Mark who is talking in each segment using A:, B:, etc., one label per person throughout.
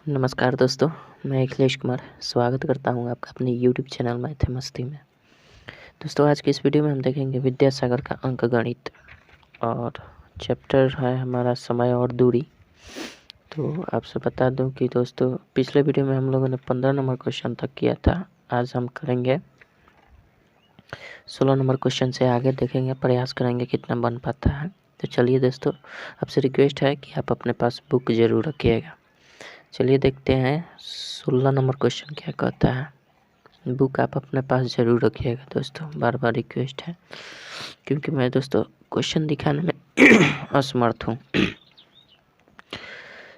A: नमस्कार दोस्तों, मैं अखिलेश कुमार स्वागत करता हूं आपका अपने यूट्यूब चैनल मैथ मस्ती में। दोस्तों, आज की इस वीडियो में हम देखेंगे विद्यासागर का अंकगणित और चैप्टर है हमारा समय और दूरी। तो आपसे बता दूं कि दोस्तों, पिछले वीडियो में हम लोगों ने 15 नंबर क्वेश्चन तक किया था। आज हम करेंगे 16 नंबर क्वेश्चन से आगे देखेंगे, प्रयास करेंगे कितना बन पाता है। तो चलिए दोस्तों, आपसे रिक्वेस्ट है कि आप अपने पास बुक ज़रूर रखिएगा। चलिए देखते हैं 16 नंबर क्वेश्चन क्या कहता है। बुक आप अपने पास ज़रूर रखिएगा दोस्तों, बार बार रिक्वेस्ट है, क्योंकि मैं दोस्तों क्वेश्चन दिखाने में असमर्थ हूँ।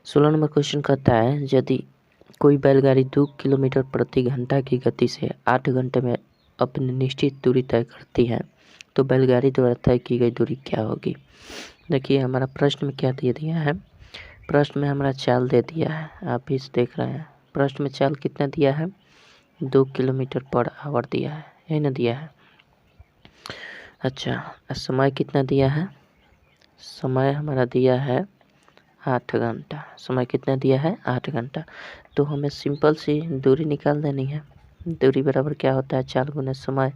A: 16 नंबर क्वेश्चन कहता है, यदि कोई बैलगाड़ी 2 किलोमीटर प्रति घंटा की गति से 8 घंटे में अपनी निश्चित दूरी तय करती है, तो बैलगाड़ी द्वारा तय की गई दूरी क्या होगी। देखिए, हमारा प्रश्न में क्या दे दिया है। प्रश्न में हमारा चाल दे दिया है, आप इस देख रहे हैं। प्रश्न में चाल कितना दिया है, 2 किलोमीटर पर आवर दिया है, यही ना दिया है। अच्छा, समय कितना दिया है, समय हमारा दिया है 8 घंटा। समय कितना दिया है, 8 घंटा। तो हमें सिंपल सी दूरी निकाल देनी है। दूरी बराबर क्या होता है, 4 गुना समय,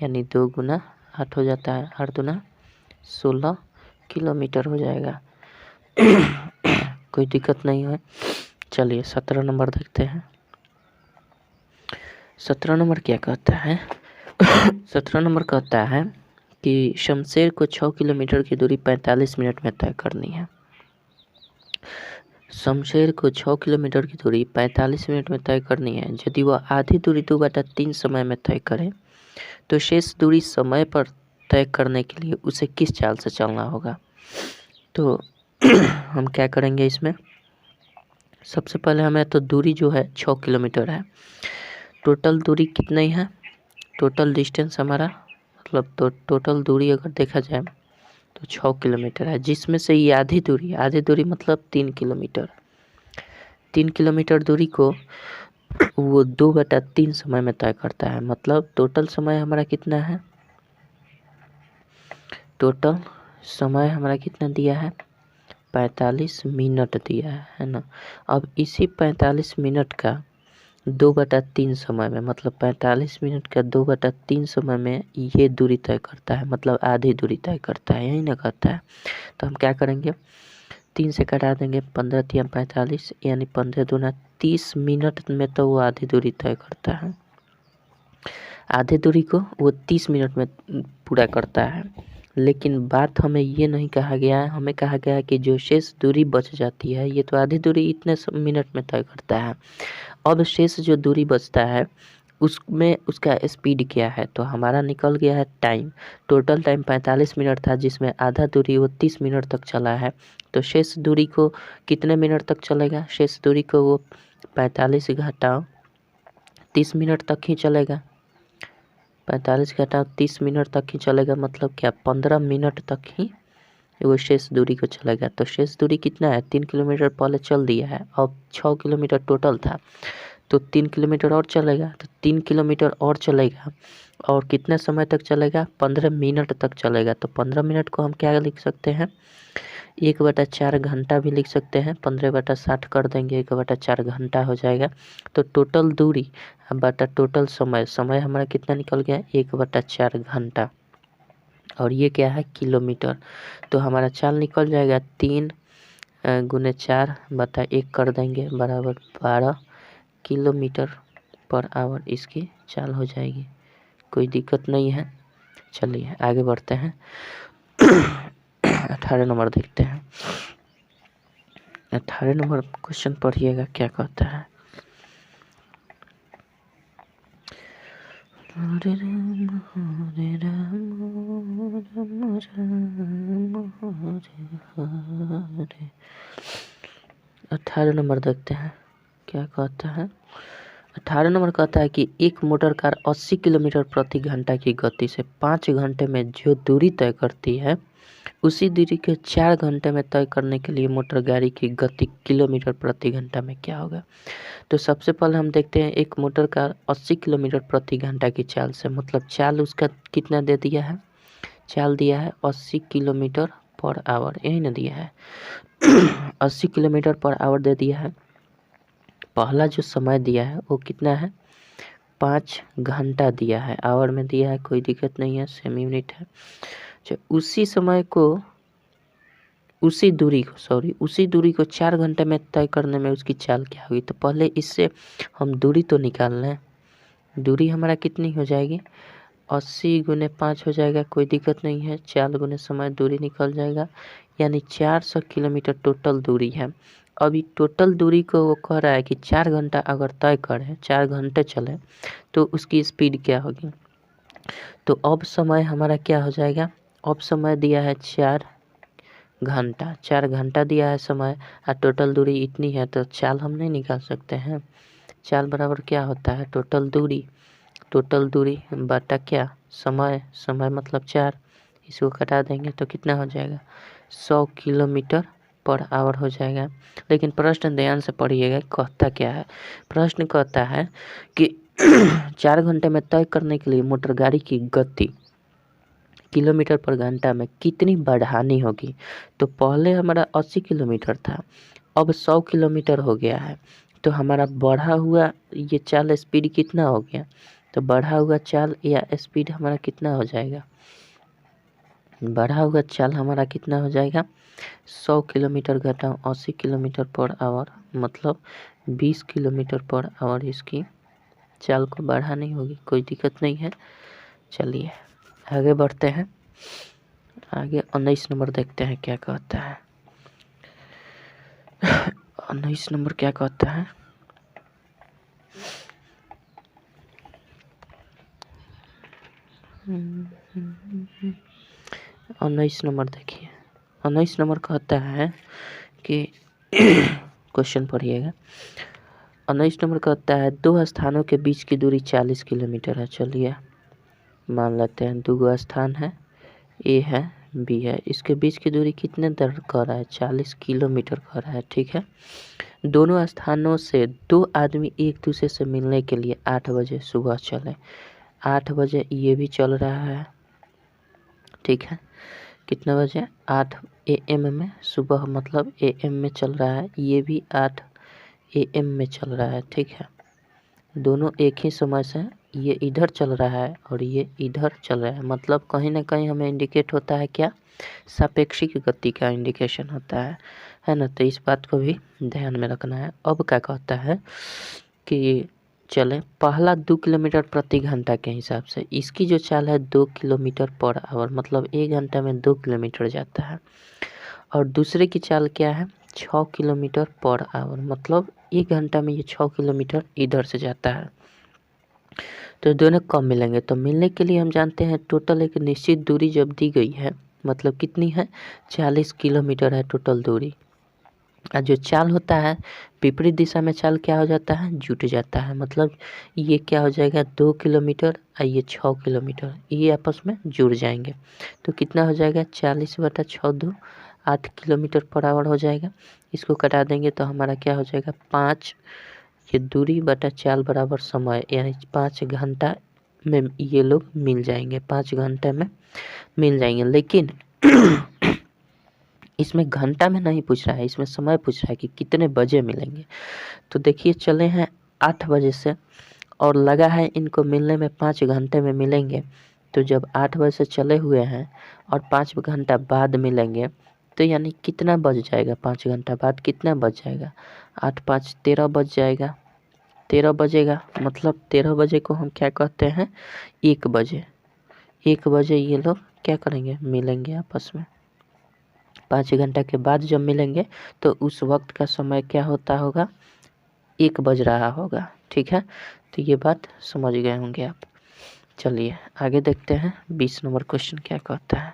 A: यानी 2 गुना 8 हो जाता है। 8 दूना 16 किलोमीटर हो जाएगा। कोई दिक्कत नहीं है। चलिए 17 नंबर देखते हैं। 17 नंबर क्या कहता है। 17 नंबर कहता है कि शमशेर को 6 किलोमीटर की दूरी 45 मिनट में तय करनी है। शमशेर को 6 किलोमीटर की दूरी 45 मिनट में तय करनी है। यदि वह आधी दूरी 2/3 समय में तय करे, तो शेष दूरी समय पर तय करने के लिए उसे किस चाल से चलना होगा। तो हम क्या करेंगे इसमें, सबसे पहले हमें तो दूरी जो है 6 किलोमीटर है। टोटल दूरी कितनी है, टोटल डिस्टेंस हमारा, मतलब तो टोटल दूरी अगर देखा जाए तो 6 किलोमीटर है, जिसमें से ये आधी दूरी मतलब 3 किलोमीटर। 3 किलोमीटर दूरी को वो 2/3 समय में तय करता है। मतलब टोटल समय हमारा कितना है, टोटल समय हमारा कितना दिया है, 45 मिनट दिया है ना। अब इसी 45 मिनट का 2/3 समय में, मतलब 45 मिनट का 2/3 समय में ये दूरी तय करता है, मतलब आधी दूरी तय करता है, यही ना कहता है। तो हम क्या करेंगे, 3 से कटा देंगे, 15 तिया 45, यानी 15 दूना 30 मिनट में तो वो आधी दूरी तय करता है। आधी दूरी को वो 30 मिनट में पूरा करता है। लेकिन बात हमें ये नहीं कहा गया है, हमें कहा गया है कि जो शेष दूरी बच जाती है, ये तो आधी दूरी इतने मिनट में तय करता है। अब शेष जो दूरी बचता है उसमें उसका स्पीड क्या है, तो हमारा निकल गया है टाइम। टोटल टाइम 45 मिनट था, जिसमें आधा दूरी वो 30 मिनट तक चला है। तो शेष दूरी को कितने मिनट तक चलेगा, शेष दूरी को वो 45 घटाओ 30 मिनट तक ही चलेगा। 45 घटाओ 30 मिनट तक ही चलेगा, मतलब क्या 15 मिनट तक ही वो शेष दूरी को चलेगा। तो शेष दूरी कितना है, 3 किलोमीटर पहले चल दिया है, अब 6 किलोमीटर टोटल था, तो 3 किलोमीटर और चलेगा। तो 3 किलोमीटर और चलेगा, और कितने समय तक चलेगा, 15 मिनट तक चलेगा। तो 15 मिनट को हम क्या लिख सकते हैं, 1/4 घंटा भी लिख सकते हैं। 15/60 कर देंगे, 1/4 घंटा हो जाएगा। तो टोटल दूरी बटा टोटल समय, समय हमारा कितना निकल गया, 1/4 घंटा, और ये क्या है, किलोमीटर। तो हमारा चाल निकल जाएगा 3 गुने 4 बटा 1 कर देंगे, बराबर 12 किलोमीटर पर आवर इसकी चाल हो जाएगी। कोई दिक्कत नहीं है। चलिए आगे बढ़ते हैं। 18 नंबर देखते हैं। 18 नंबर क्वेश्चन पढ़िएगा क्या कहता है। हरे राम हरे राम राम राम हरे हरे। 18 नंबर देखते हैं क्या कहता है। 18 नंबर कहता है कि एक मोटर कार 80 किलोमीटर प्रति घंटा की गति से 5 घंटे में जो दूरी तय करती है, उसी दूरी के 4 घंटे में तय करने के लिए मोटर गाड़ी की गति किलोमीटर प्रति घंटा में क्या होगा। तो सबसे पहले हम देखते हैं, एक मोटर कार 80 किलोमीटर प्रति घंटा की चाल से, मतलब चाल उसका कितना दे दिया है, चाल दिया है 80 किलोमीटर पर आवर, यही ना दिया है। 80 किलोमीटर पर आवर दे दिया है। पहला जो समय दिया है वो कितना है, 5 घंटा दिया है, आवर में दिया है, कोई दिक्कत नहीं है, सेमी यूनिट है। उसी समय को उसी दूरी को 4 घंटे में तय करने में उसकी चाल क्या होगी। तो पहले इससे हम दूरी तो निकाल लें। दूरी हमारा कितनी हो जाएगी, 80 गुने 5 हो जाएगा, कोई दिक्कत नहीं है, 4 गुने समय दूरी निकल जाएगा, यानी 400 किलोमीटर टोटल दूरी है। अभी टोटल दूरी को वो कह रहा है कि 4 घंटा अगर तय करें, 4 घंटे चले तो उसकी स्पीड क्या होगी। तो अब समय हमारा क्या हो जाएगा, अब समय दिया है 4 घंटा दिया है समय, और टोटल दूरी इतनी है, तो चाल हम नहीं निकाल सकते हैं। चाल बराबर क्या होता है, टोटल दूरी बटा क्या, समय मतलब 4, इसको घटा देंगे तो कितना हो जाएगा, 100 किलोमीटर पर आवर हो जाएगा। लेकिन प्रश्न ध्यान से पढ़िएगा, कहता क्या है, प्रश्न कहता है कि 4 घंटे में तय करने के लिए मोटर गाड़ी की गति किलोमीटर पर घंटा में कितनी बढ़ानी होगी। तो पहले हमारा 80 किलोमीटर था, अब 100 किलोमीटर हो गया है, तो हमारा बढ़ा हुआ ये चाल स्पीड कितना हो गया, तो बढ़ा हुआ चाल या स्पीड हमारा कितना हो जाएगा, बढ़ा हुआ चाल हमारा कितना हो जाएगा, 100 किलोमीटर घटाओ 80 किलोमीटर पर आवर, मतलब 20 किलोमीटर पर आवर इसकी चाल को बढ़ानी होगी, कोई दिक्कत नहीं है। चलिए आगे बढ़ते हैं, आगे 19 नंबर देखते हैं क्या कहता है। 19 नंबर क्या कहता है, उन्नीस नंबर देखिए, 19 नंबर कहता है कि क्वेश्चन पढ़िएगा। 19 नंबर कहता है 2 स्थानों के बीच की दूरी 40 किलोमीटर है। चलिए मान लेते हैं 2 स्थान है, ए है बी है, इसके बीच की दूरी कितने दर कर रहा है, 40 किलोमीटर कर रहा है। ठीक है, दोनों स्थानों से 2 आदमी एक दूसरे से मिलने के लिए 8 बजे सुबह चले। 8 बजे ये भी चल रहा है, ठीक है, कितना बजे, 8 AM में, सुबह मतलब AM में चल रहा है, ये भी 8 AM में चल रहा है। ठीक है, दोनों एक ही समय से, ये इधर चल रहा है और ये इधर चल रहा है, मतलब कहीं ना कहीं हमें इंडिकेट होता है क्या, सापेक्षिक गति का इंडिकेशन होता है ना। तो इस बात को भी ध्यान में रखना है। अब क्या कहता है कि चले पहला 2 किलोमीटर प्रति घंटा के हिसाब से, इसकी जो चाल है 2 किलोमीटर पर आवर, मतलब 1 घंटा में 2 किलोमीटर जाता है, और दूसरे की चाल क्या है, 6 किलोमीटर पर आवर, मतलब 1 घंटा में ये 6 किलोमीटर इधर से जाता है। तो दोनों कब मिलेंगे, तो मिलने के लिए हम जानते हैं टोटल एक निश्चित दूरी जब दी गई है, मतलब कितनी है, 40 किलोमीटर है टोटल दूरी, और जो चाल होता है विपरीत दिशा में चाल क्या हो जाता है, जुट जाता है, मतलब ये क्या हो जाएगा, 2 किलोमीटर और ये 6 किलोमीटर, ये आपस में जुड़ जाएंगे, तो कितना हो जाएगा, 40/6 2 8 किलोमीटर पर आवर हो जाएगा। इसको कटा देंगे तो हमारा क्या हो जाएगा, 5 ये दूरी बटा चाल बराबर समय, यानी 5 घंटा में ये लोग मिल जाएंगे, 5 घंटे में मिल जाएंगे। लेकिन इसमें घंटा में नहीं पूछ रहा है, इसमें समय पूछ रहा है कि कितने बजे मिलेंगे। तो देखिए चले हैं 8 बजे से, और लगा है इनको मिलने में 5 घंटे में मिलेंगे, तो जब 8 बजे से चले हुए हैं और 5 घंटा बाद मिलेंगे, तो यानी कितना बज जाएगा, 5 घंटा बाद कितना बज जाएगा, 8 5 13 बज जाएगा, 13 बजेगा, मतलब 13 बजे को हम क्या कहते हैं, 1 बजे। 1 बजे ये लोग क्या करेंगे, मिलेंगे आपस में। 5 घंटा के बाद जब मिलेंगे तो उस वक्त का समय क्या होता होगा, 1 बज रहा होगा। ठीक है, तो ये बात समझ गए होंगे आप। चलिए आगे देखते हैं 20 नंबर क्वेश्चन क्या कहता है।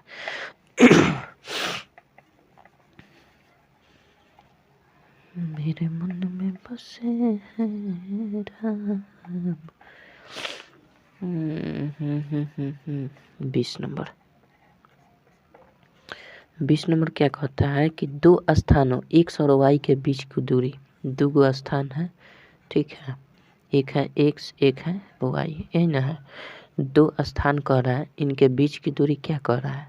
A: मेरे मन में बसे हैं राम। 20 नंबर क्या कहता है कि 2 स्थानों एक सरोवाई के बीच की दूरी, 2 स्थान है, ठीक है, एक है x एक है y, यही ना है। 2 स्थान कह रहा है, इनके बीच की दूरी क्या कह रहा है,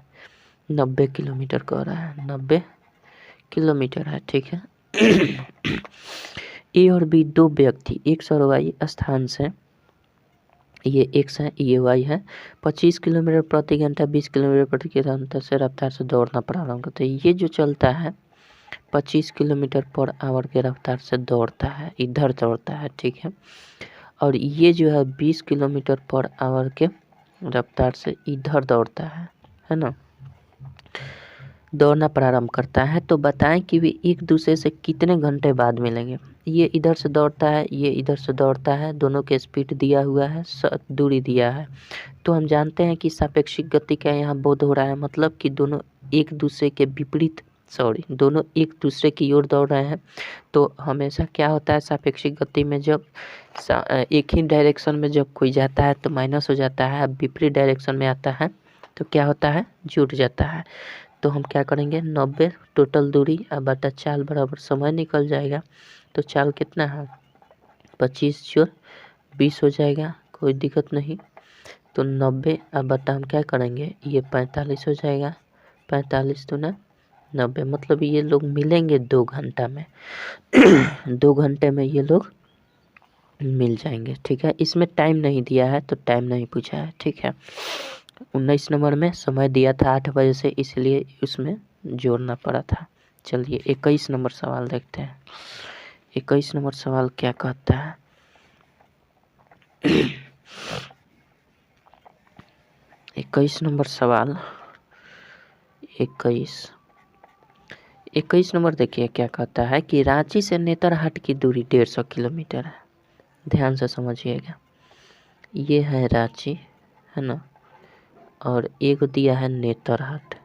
A: 90 किलोमीटर कह रहा है, 90 किलोमीटर है। ठीक है, ए और बी दो व्यक्ति एक्स और वाई स्थान से, ये एक्स है ये वाई है, 25 किलोमीटर प्रति घंटा 20 किलोमीटर प्रति घंटा से रफ्तार से दौड़ना प्रारंभ करते हैं। ये जो चलता है 25 किलोमीटर पर आवर के रफ्तार से दौड़ता है, इधर दौड़ता है, ठीक है। और ये जो है 20 किलोमीटर पर आवर के रफ्तार से इधर दौड़ता है ना, दौड़ना प्रारंभ करता है। तो बताएं कि वे एक दूसरे से कितने घंटे बाद मिलेंगे। ये इधर से दौड़ता है, ये इधर से दौड़ता है, दोनों के स्पीड दिया हुआ है, दूरी दिया है। तो हम जानते हैं कि सापेक्षिक गति का यहाँ बोध हो रहा है, मतलब कि दोनों एक दूसरे के विपरीत, दोनों एक दूसरे की ओर दौड़ रहे हैं। तो हमेशा क्या होता है सापेक्षिक गति में, जब एक ही डायरेक्शन में जब कोई जाता है तो माइनस हो जाता है, अब विपरीत डायरेक्शन में आता है तो क्या होता है, जुड़ जाता है। तो हम क्या करेंगे 90 टोटल दूरी बटा चाल बराबर समय निकल जाएगा। तो चाल कितना है 25 जोड़ 20 हो जाएगा, कोई दिक्कत नहीं। तो 90 बटा हम क्या करेंगे ये 45 हो जाएगा, 45 तो ना 90, मतलब ये लोग मिलेंगे 2 घंटा में 2 घंटे में ये लोग मिल जाएंगे, ठीक है। इसमें टाइम नहीं दिया है तो टाइम नहीं पूछा है, ठीक है। 19 नंबर में समय दिया था 8 बजे से, इसलिए उसमें जोड़ना पड़ा था। चलिए 21 नंबर सवाल देखते हैं। 21 नंबर सवाल क्या कहता है 21 नंबर सवाल 21 नंबर देखिए क्या कहता है कि रांची से नेतरहाट की दूरी 150 किलोमीटर है। ध्यान से समझिएगा, ये है रांची है ना, और एक दिया है नेतरहाट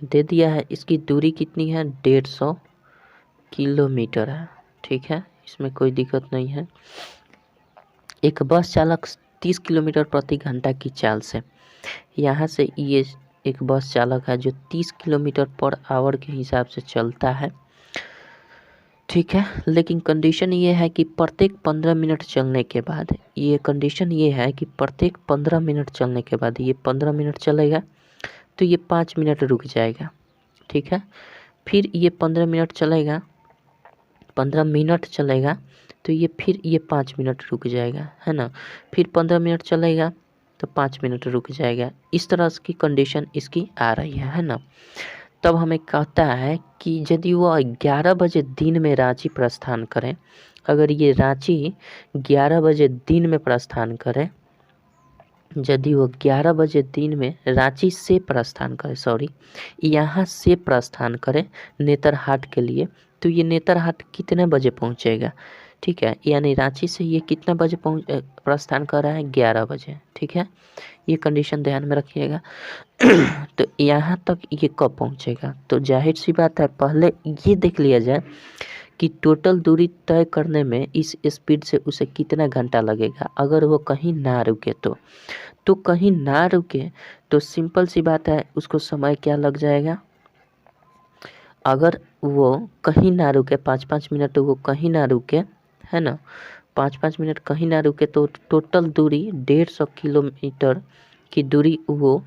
A: दे दिया है। इसकी दूरी कितनी है 150 किलोमीटर है, ठीक है, इसमें कोई दिक्कत नहीं है। एक बस चालक 30 किलोमीटर प्रति घंटा की चाल से, यहाँ से ये एक बस चालक है जो 30 किलोमीटर पर आवर के हिसाब से चलता है, ठीक है। लेकिन कंडीशन ये है कि प्रत्येक 15 मिनट चलने के बाद, ये कंडीशन ये है कि प्रत्येक 15 मिनट चलने के बाद, ये 15 मिनट चलेगा तो ये 5 मिनट रुक जाएगा, ठीक है। फिर ये 15 मिनट चलेगा, 15 मिनट चलेगा तो ये फिर ये 5 मिनट रुक जाएगा, है ना। फिर 15 मिनट चलेगा तो 5 मिनट रुक जाएगा। इस तरह की कंडीशन इसकी आ रही है ना। तब हमें कहता है कि यदि वो 11 बजे दिन में रांची प्रस्थान करें, अगर ये रांची 11 बजे दिन में प्रस्थान करें, यदि वो 11 बजे दिन में रांची से प्रस्थान करे, यहाँ से प्रस्थान करे नेतरहाट के लिए, तो ये नेतरहाट कितने बजे पहुँचेगा, ठीक है। यानी रांची से ये कितना बजे प्रस्थान कर रहा है 11 बजे, ठीक है। ये कंडीशन ध्यान में रखिएगा। तो यहाँ तक ये कब पहुँचेगा, तो जाहिर सी बात है पहले ये देख लिया जाए कि टोटल दूरी तय करने में इस स्पीड से उसे कितना घंटा लगेगा। अगर वो कहीं ना रुके तो कहीं ना रुके तो सिंपल सी बात है उसको समय क्या लग जाएगा। अगर वो कहीं ना रुके 5-5 मिनट वो कहीं ना रुके, है ना, 5-5 मिनट कहीं ना रुके तो टोटल दूरी 150 किलोमीटर की दूरी वो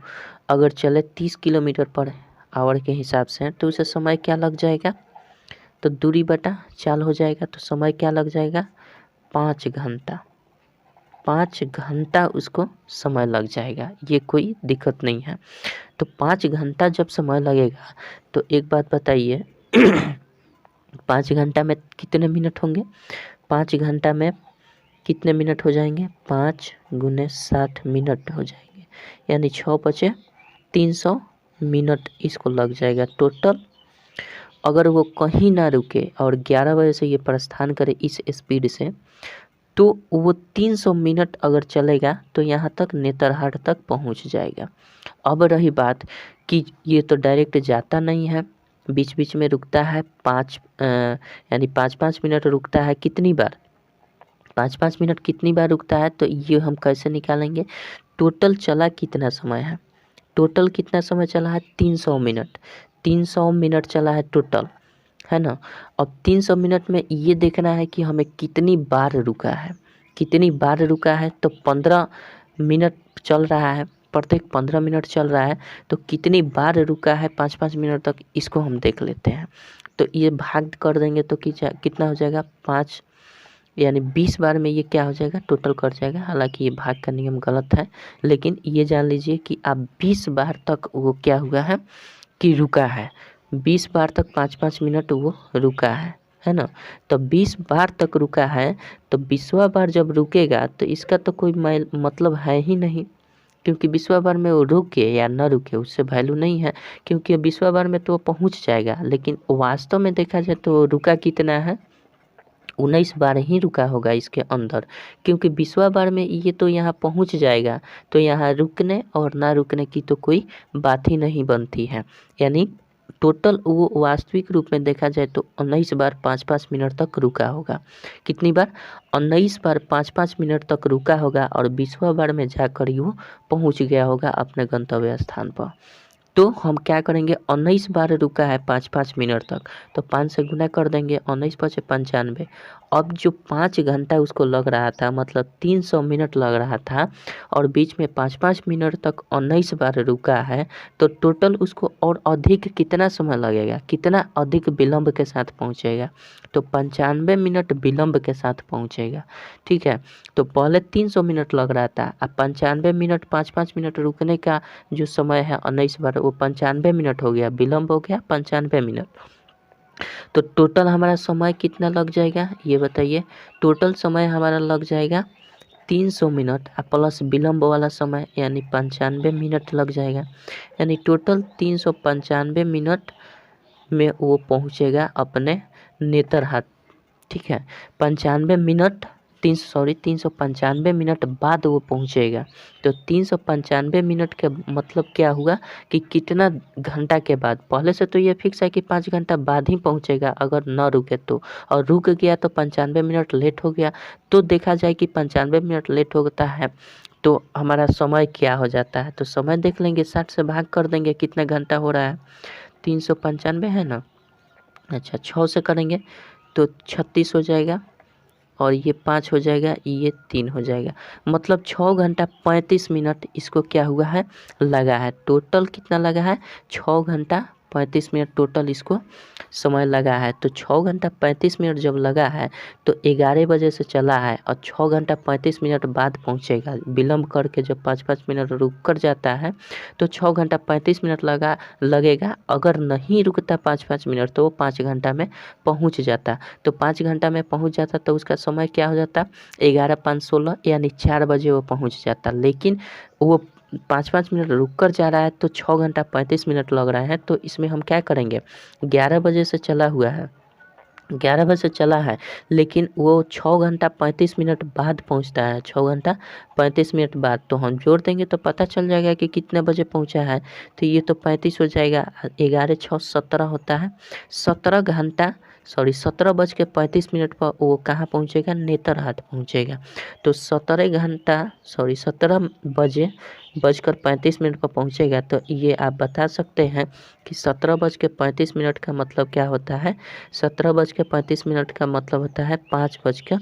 A: अगर चले 30 किलोमीटर पर आवर के हिसाब से, तो उसे समय क्या लग जाएगा, तो दूरी बटा चाल हो जाएगा, तो समय क्या लग जाएगा 5 घंटा। 5 घंटा उसको समय लग जाएगा, ये कोई दिक्कत नहीं है। तो 5 घंटा जब समय लगेगा तो एक बात बताइए 5 घंटा में कितने मिनट होंगे, 5 घंटा में कितने मिनट हो जाएंगे, 5 गुने 60 मिनट हो जाएंगे, यानी 6 बचे 300 मिनट इसको लग जाएगा टोटल। अगर वो कहीं ना रुके और 11 बजे से ये प्रस्थान करे इस स्पीड से, तो वो 300 मिनट अगर चलेगा तो यहाँ तक नेतरहाट तक पहुँच जाएगा। अब रही बात कि ये तो डायरेक्ट जाता नहीं है, बीच बीच में रुकता है, यानी 5-5 मिनट रुकता है, कितनी बार 5-5 मिनट कितनी बार रुकता है, तो ये हम कैसे निकालेंगे। टोटल चला कितना समय है, टोटल कितना समय चला है 300 मिनट, 300 मिनट चला है टोटल, है ना। अब 300 मिनट में ये देखना है कि हमें कितनी बार रुका है, तो 15 मिनट चल रहा है, प्रत्येक 15 मिनट चल रहा है तो कितनी बार रुका है 5-5 मिनट तक, इसको हम देख लेते हैं। तो ये भाग कर देंगे तो कितना हो जाएगा 5 यानी 20 बार में ये क्या हो जाएगा टोटल कट जाएगा। हालांकि ये भाग का नियम गलत है, लेकिन ये जान लीजिए कि आप 20 बार तक वो क्या हुआ है कि रुका है। 20 बार तक 5-5 मिनट वो रुका है ना। तो 20 बार तक रुका है तो 20वां बार जब रुकेगा तो इसका तो कोई मतलब है ही नहीं, क्योंकि 20वां बार में वो रुके या न रुके उससे वैल्यू नहीं है, क्योंकि 20वां बार में तो वो पहुंच जाएगा। लेकिन वास्तव में देखा जाए तो रुका कितना है, 19 बार ही रुका होगा इसके अंदर, क्योंकि 20वां बार में ये तो यहाँ पहुँच जाएगा। तो यहाँ रुकने और ना रुकने की तो कोई बात ही नहीं बनती है। यानी टोटल वो वास्तविक रूप में देखा जाए तो 19 बार 5-5 मिनट तक रुका होगा। कितनी बार 19 बार 5-5 मिनट तक रुका होगा और 20वां बार में जाकर वो पहुँच गया होगा अपने गंतव्य स्थान पर। तो हम क्या करेंगे 19 बार रुका है 5-5 मिनट तक, तो 5 से गुना कर देंगे, 19 5 95। अब जो 5 घंटा उसको लग रहा था मतलब 300 मिनट लग रहा था और बीच में 5-5 मिनट तक 19 बार रुका है, तो टोटल उसको और अधिक कितना समय लगेगा, कितना अधिक विलंब के साथ पहुंचेगा, तो 95 मिनट विलंब के साथ पहुंचेगा। ठीक है, तो पहले 300 मिनट लग रहा था, अब 95 मिनट 5-5 मिनट रुकने का जो समय है 19 बार वो 95 मिनट हो गया, विलंब हो गया 95 मिनट। तो टोटल हमारा समय कितना लग जाएगा ये बताइए। टोटल समय हमारा लग जाएगा 300 मिनट प्लस विलंब वाला समय यानी 95 मिनट लग जाएगा। यानी टोटल 395 मिनट में वो पहुंचेगा अपने नेतरहाट। ठीक है, 95 मिनट 395 मिनट बाद वो पहुंचेगा। तो 395 मिनट के मतलब क्या हुआ कि कितना घंटा के बाद, पहले से तो ये फिक्स है कि 5 घंटा बाद ही पहुंचेगा अगर न रुके तो, और रुक गया तो 95 मिनट लेट हो गया। तो देखा जाए कि 95 मिनट लेट होता है तो हमारा समय क्या हो जाता है, तो समय देख लेंगे, 60 से भाग कर देंगे कितना घंटा हो रहा है, 395 है ना। अच्छा 6 से करेंगे तो 36 हो जाएगा और ये 5 हो जाएगा, ये 3 हो जाएगा, मतलब 6 घंटा 35 मिनट इसको क्या हुआ है लगा है। टोटल कितना लगा है 6 घंटा 35 मिनट टोटल इसको समय लगा है। तो 6 घंटा 35 मिनट जब लगा है तो 11 बजे से चला है और 6 घंटा 35 मिनट बाद पहुंचेगा। विलंब करके जब 5-5 मिनट रुक कर जाता है तो 6 घंटा 35 मिनट लगेगा। अगर नहीं रुकता 5-5 मिनट तो वो 5 घंटा में पहुंच जाता। तो 5 घंटा में पहुंच जाता तो उसका समय क्या हो जाता 11-5-16 यानी 4 बजे वो पहुंच जाता। लेकिन वो 5-5 मिनट रुक कर जा रहा है तो 6 घंटा 35 मिनट लग रहा है। तो इसमें हम क्या करेंगे 11 बजे से चला हुआ है, 11 बजे से चला है लेकिन वो 6 घंटा 35 मिनट बाद पहुंचता है, 6 घंटा 35 मिनट बाद। तो हम जोड़ देंगे तो पता चल जाएगा कि कितने बजे पहुंचा है। तो ये तो 35 हो जाएगा, 11 6 17 होता है, 17 बज के 35 मिनट पर वो कहाँ पहुंचेगा नेतरहाट पहुंचेगा। तो 17 बजे 35 पर पहुंचेगा। तो ये आप बता सकते हैं कि 17 बज के 35 मिनट का मतलब क्या होता है, 17 बज के 35 मिनट का मतलब होता है 5 बज के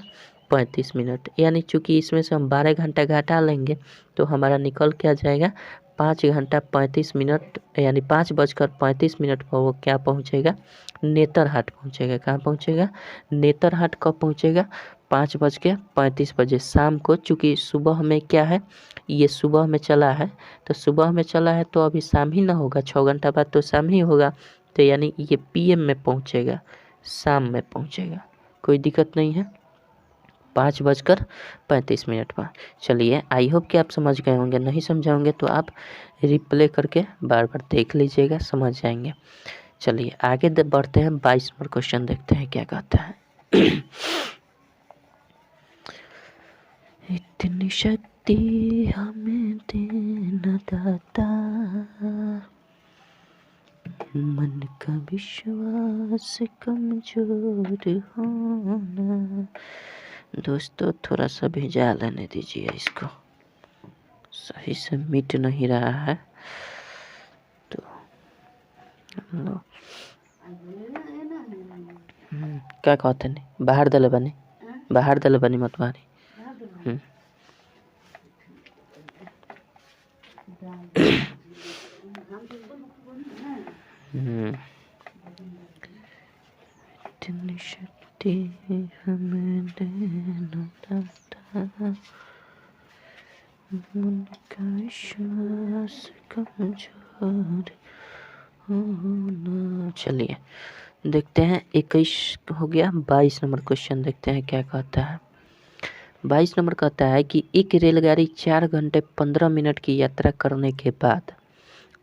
A: 35 मिनट। यानी चूंकि इसमें से हम 12 घंटा घटा लेंगे तो हमारा निकल क्या जाएगा 5 घंटा 35 मिनट, यानी 5 बज कर 35 मिनट पर वो क्या पहुंचेगा नेतरहाट पहुंचेगा। कहाँ पहुंचेगा नेतरहाट कब पहुंचेगा 5 बज के 35 बजे शाम को। चूँकि सुबह में क्या है ये सुबह में चला है, तो सुबह में चला है तो अभी शाम ही ना होगा, 6 घंटा बाद तो शाम ही होगा। तो यानी ये पीएम में पहुंचेगा, शाम में पहुंचेगा, कोई दिक्कत नहीं है 5 बज कर 35 मिनट पर। चलिए आई होप कि आप समझ गए होंगे, नहीं समझे होंगे तो आप रिप्ले करके बार बार देख लीजिएगा, समझ जाएंगे। चलिए आगे बढ़ते हैं, 22 नंबर क्वेश्चन देखते हैं क्या कहता है। इतनी शक्ति हमें देना दाता, मन का विश्वास कमजोर होना। दोस्तों थोड़ा सा भिजा लेने दीजिए, इसको सही से मिट नहीं रहा है तो हम लोग क्या कहते नहीं बाहर दल बनी, बाहर दल बनी मतवानी। इतनी शक्ति हमें देना था, मन का विश्वास कमजोर होना। चलिए देखते हैं, 21 हो गया। 22 नंबर क्वेश्चन देखते हैं क्या कहता है। 22 नंबर कहता है कि एक रेलगाड़ी 4 घंटे 15 मिनट की यात्रा करने के बाद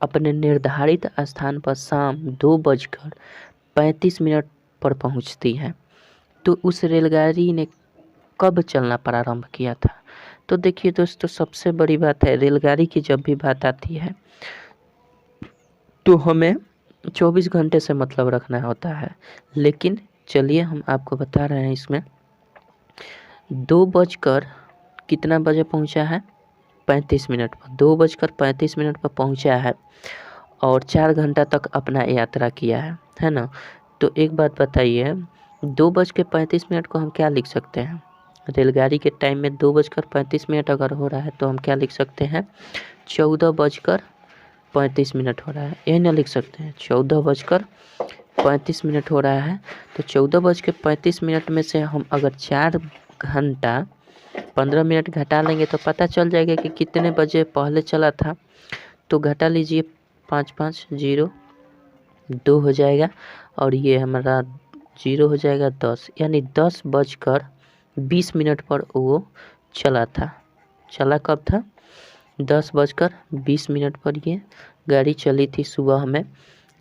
A: अपने निर्धारित स्थान पर शाम 2:35 पर पहुंचती है, तो उस रेलगाड़ी ने कब चलना प्रारंभ किया था। तो देखिए दोस्तों, सबसे बड़ी बात है, रेलगाड़ी की जब भी बात आती है तो हमें 24 घंटे से मतलब रखना होता है। लेकिन चलिए हम आपको बता रहे हैं, इसमें 2 बजकर कितना बजे पहुंचा है, 35 मिनट पर, 2:35 पर पहुंचा है और 4 घंटा तक अपना यात्रा किया है ना। तो एक बात बताइए, 2:35 को हम क्या लिख सकते हैं, रेलगाड़ी के टाइम में 2:35 अगर हो रहा है तो हम क्या लिख सकते हैं, 14:35 हो रहा है, यही ना लिख सकते हैं। 14:35 हो रहा है, तो 14:35 में से हम अगर 4 घंटा 15 मिनट घटा लेंगे तो पता चल जाएगा कि कितने बजे पहले चला था। तो घटा लीजिए, 5 5 0 2 हो जाएगा और ये हमारा 0 हो जाएगा 10, यानी 10:20 पर वो चला था। चला कब था, 10:20 पर ये गाड़ी चली थी सुबह में,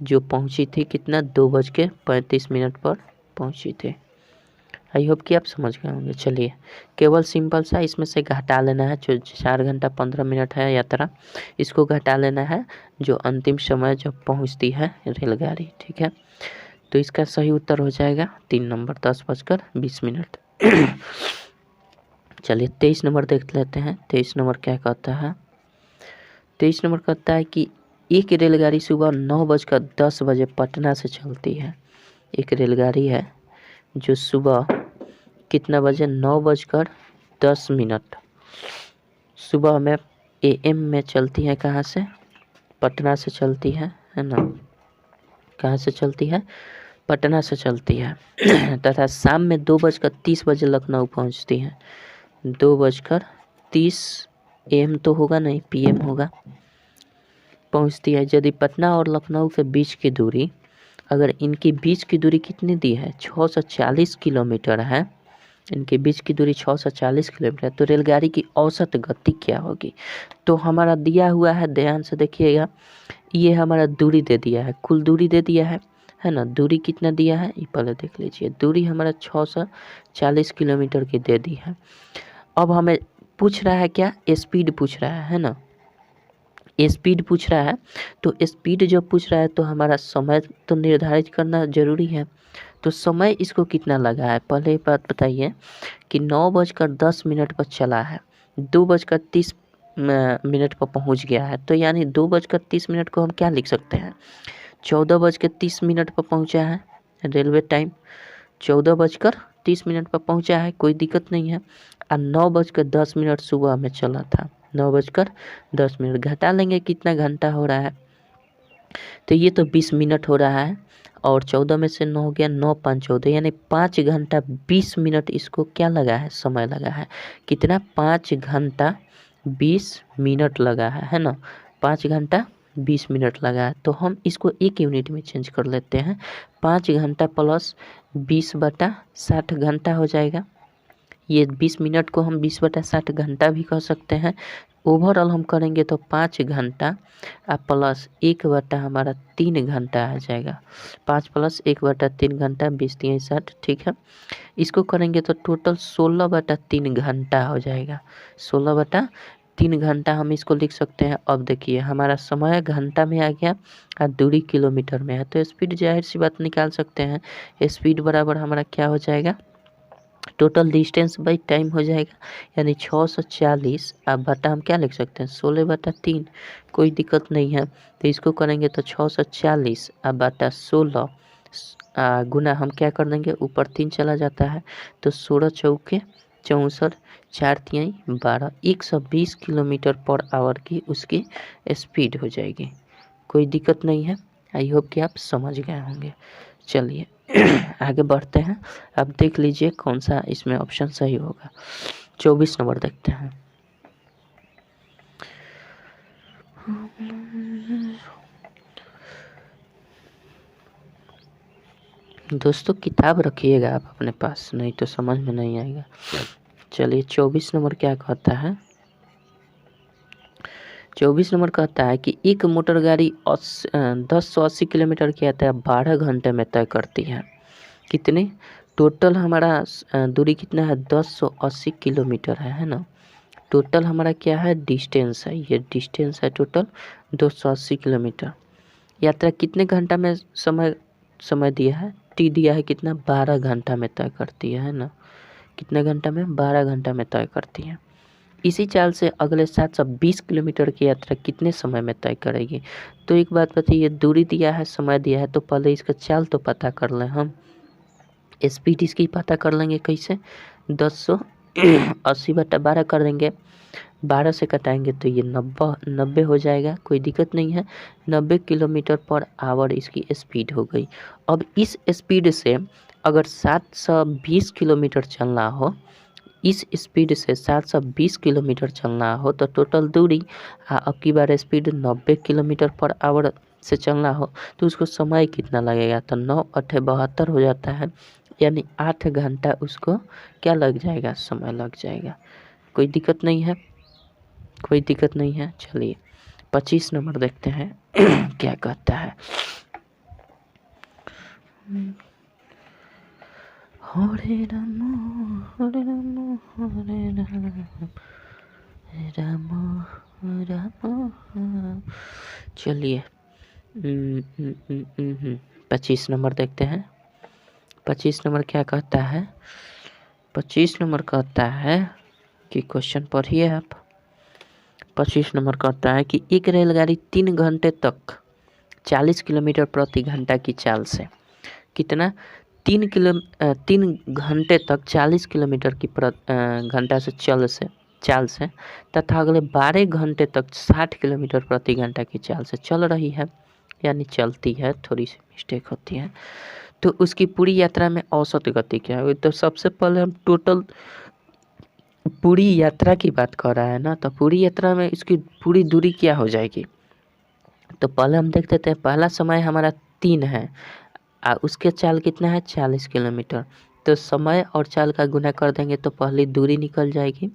A: जो पहुंची थी कितना, 2:35 पर पहुंची थी। आई होप कि आप समझ गए होंगे। चलिए केवल सिंपल सा इसमें से घटा लेना है, जो 4 घंटा 15 मिनट है यात्रा, इसको घटा लेना है जो अंतिम समय जब पहुंचती है रेलगाड़ी। ठीक है, तो इसका सही उत्तर हो जाएगा 3 नंबर, 10:20। चलिए 23 नंबर देख लेते हैं। 23 नंबर क्या कहता है, 23 नंबर कहता है कि एक रेलगाड़ी सुबह 9:10 पटना से चलती है। एक रेलगाड़ी है जो सुबह कितना बजे, 9:10 सुबह में AM में चलती है। कहाँ से, पटना से चलती है ना। कहाँ से चलती है, पटना से चलती है तथा शाम में 2:30 लखनऊ पहुंचती है। 2:30 AM तो होगा नहीं, PM होगा, पहुंचती है। यदि पटना और लखनऊ के बीच की दूरी, अगर इनकी बीच की दूरी कितनी दी है, 640 किलोमीटर है, इनके बीच की दूरी 640 किलोमीटर, तो रेलगाड़ी की औसत गति क्या होगी। तो हमारा दिया हुआ है, ध्यान से देखिएगा, ये हमारा दूरी दे दिया है, कुल दूरी दे दिया है ना। दूरी कितना दिया है ये पहले देख लीजिए, दूरी हमारा 640 किलोमीटर की दे दी है। अब हमें पूछ रहा है क्या, स्पीड पूछ रहा है ना, स्पीड पूछ रहा है। तो स्पीड जब पूछ रहा है तो हमारा समय तो निर्धारित करना जरूरी है। तो समय इसको कितना लगा है, पहले बात बताइए कि 9:10 पर चला है, 2:30 पर पहुंच गया है, तो यानी 2:30 को हम क्या लिख सकते हैं, 14:30 पर पहुंचा है। रेलवे टाइम 14:30 पर पहुंचा है, कोई दिक्कत नहीं है। और 9:10 सुबह में चला था, 9:10 घटा लेंगे कितना घंटा हो रहा है, तो ये तो 20 मिनट हो रहा है, और 14 में से 9 हो गया, 9 5 14, यानी 5 घंटा 20 मिनट इसको क्या लगा है, समय लगा है। कितना, 5 घंटा 20 मिनट लगा है ना, 5 घंटा 20 मिनट लगा है। तो हम इसको एक यूनिट में चेंज कर लेते हैं, 5 घंटा प्लस 20/60 घंटा हो जाएगा। ये 20 मिनट को हम 20/60 घंटा भी कह सकते हैं। ओवरऑल हम करेंगे तो 5 घंटा प्लस 1 हमारा 3 घंटा आ जाएगा, 5 + 1/3 घंटा, 20×3 = 60। ठीक है, इसको करेंगे तो टोटल 16/3 घंटा हो जाएगा, 16/3 घंटा हम इसको लिख सकते हैं। अब देखिए हमारा समय घंटा में आ गया और दूरी किलोमीटर में है, तो स्पीड जाहिर सी बात निकाल सकते हैं। स्पीड बराबर हमारा क्या हो जाएगा, टोटल डिस्टेंस बाई टाइम हो जाएगा, यानी 640 अब बटा हम क्या लिख सकते हैं, 16/3, कोई दिक्कत नहीं है। तो इसको करेंगे तो 640 अब बटा 16 गुना हम क्या कर देंगे, ऊपर 3 चला जाता है, तो 16 चौके 64 4 तिहाई 12 120 किलोमीटर पर आवर की उसकी स्पीड हो जाएगी। कोई दिक्कत नहीं है, आई होप कि आप समझ गए होंगे। चलिए आगे बढ़ते हैं। अब देख लीजिए कौन सा इसमें ऑप्शन सही होगा। 24 नंबर देखते हैं। दोस्तों किताब रखिएगा आप अपने पास, नहीं तो समझ में नहीं आएगा। चलिए 24 नंबर क्या कहता है। 24 नंबर कहता है कि एक मोटर गाड़ी 1080 किलोमीटर की यात्रा 12 घंटे में तय करती है। कितने टोटल हमारा दूरी कितना है 1080 किलोमीटर है ना। टोटल हमारा क्या है डिस्टेंस है, ये डिस्टेंस है टोटल 280 किलोमीटर। यात्रा कितने घंटा में समय दिया है, टी दिया है कितना 12 घंटा में तय करती है ना। कितने घंटा में 12 घंटा में तय करती है। इसी चाल से अगले 720 किलोमीटर की यात्रा कितने समय में तय करेगी। तो एक बात बताइए, दूरी दिया है समय दिया है तो पहले इसका चाल तो पता कर लें हम। स्पीड इसकी पता कर लेंगे कैसे, 1080/12 कर देंगे, 12 से कटाएंगे तो ये 90 हो जाएगा। कोई दिक्कत नहीं है, 90 किलोमीटर पर आवर इसकी स्पीड हो गई। अब इस स्पीड से अगर 720 किलोमीटर चलना हो, इस स्पीड से 720 किलोमीटर चलना हो तो टोटल दूरी अब की बार स्पीड 90 किलोमीटर पर आवर से चलना हो तो उसको समय कितना लगेगा। तो 9 8 72 हो जाता है, यानी 8 घंटा उसको क्या लग जाएगा, समय लग जाएगा। कोई दिक्कत नहीं है, कोई दिक्कत नहीं है। चलिए 25 नंबर देखते हैं क्या कहता है। हरे राम हरे राम हरे राम राम। चलिए 25 नंबर देखते हैं। 25 नंबर क्या कहता है। 25 नंबर कहता है कि क्वेश्चन पढ़िए आप। 25 नंबर कहता है कि एक रेलगाड़ी 3 घंटे तक 40 किलोमीटर प्रति घंटा की चाल से कितना 3 घंटे तक 40 किलोमीटर की घंटा से चाल से तथा अगले 12 घंटे तक 60 किलोमीटर प्रति घंटा की चाल से चल रही है, यानी चलती है, थोड़ी सी मिस्टेक होती है। तो उसकी पूरी यात्रा में औसत गति क्या है। तो सबसे पहले हम टोटल पूरी यात्रा की बात कर रहा है ना, तो पूरी यात्रा में इसकी पूरी दूरी क्या हो जाएगी। तो पहले हम देख लेते हैं, पहला समय हमारा 3 है उसके चाल कितना है 40 किलोमीटर। तो समय और चाल का गुना कर देंगे तो पहली दूरी निकल जाएगी,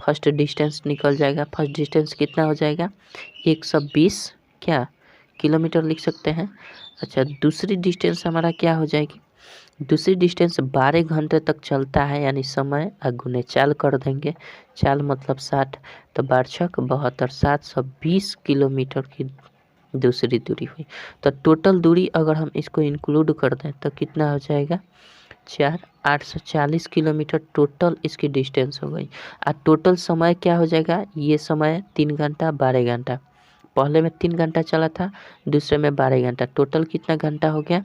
A: फर्स्ट डिस्टेंस निकल जाएगा। फर्स्ट डिस्टेंस कितना हो जाएगा 120 क्या किलोमीटर लिख सकते हैं। अच्छा दूसरी डिस्टेंस हमारा क्या हो जाएगी, दूसरी डिस्टेंस 12 घंटे तक चलता है, यानी समय गुने चाल कर देंगे, चाल मतलब 60, तो 12 × 72 720 किलोमीटर की दूसरी दूरी हुई। तो टोटल दूरी अगर हम इसको इंक्लूड कर दें तो कितना हो जाएगा 840 किलोमीटर टोटल इसकी डिस्टेंस हो गई। और टोटल समय क्या हो जाएगा, ये समय 3 घंटा 12 घंटा, पहले में 3 घंटा चला था, दूसरे में 12 घंटा, टोटल कितना घंटा हो गया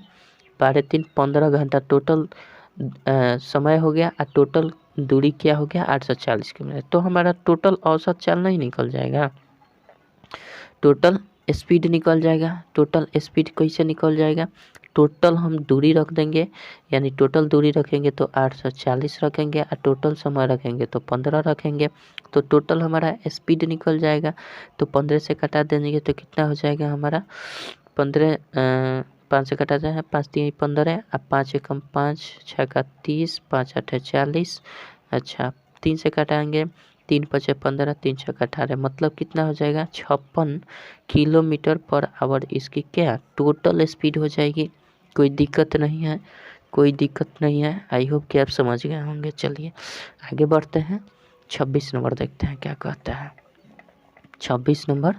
A: 12 3 15 घंटा टोटल समय हो गया। और टोटल दूरी क्या हो गया 840 किलोमीटर। तो हमारा टोटल औसत चाल नहीं निकल जाएगा, टोटल स्पीड निकल जाएगा। टोटल स्पीड कैसे निकल जाएगा, टोटल हम दूरी रख देंगे, यानी टोटल दूरी रखेंगे तो 840 रखेंगे और टोटल समय रखेंगे तो 15 रखेंगे, तो टोटल हमारा स्पीड निकल जाएगा। तो 15 से कटा देंगे तो कितना हो जाएगा हमारा 15 5 से कटा जाए 5 3 15 और 5 1 5 6 का 30 5 8 40। अच्छा 3 से कटाएंगे 3 5 15 3 6 18, मतलब कितना हो जाएगा 56 किलोमीटर पर आवर इसकी क्या टोटल स्पीड हो जाएगी। कोई दिक्कत नहीं है, कोई दिक्कत नहीं है। आई होप कि आप समझ गए होंगे। चलिए आगे बढ़ते हैं। 26 नंबर देखते हैं क्या कहता है। 26 नंबर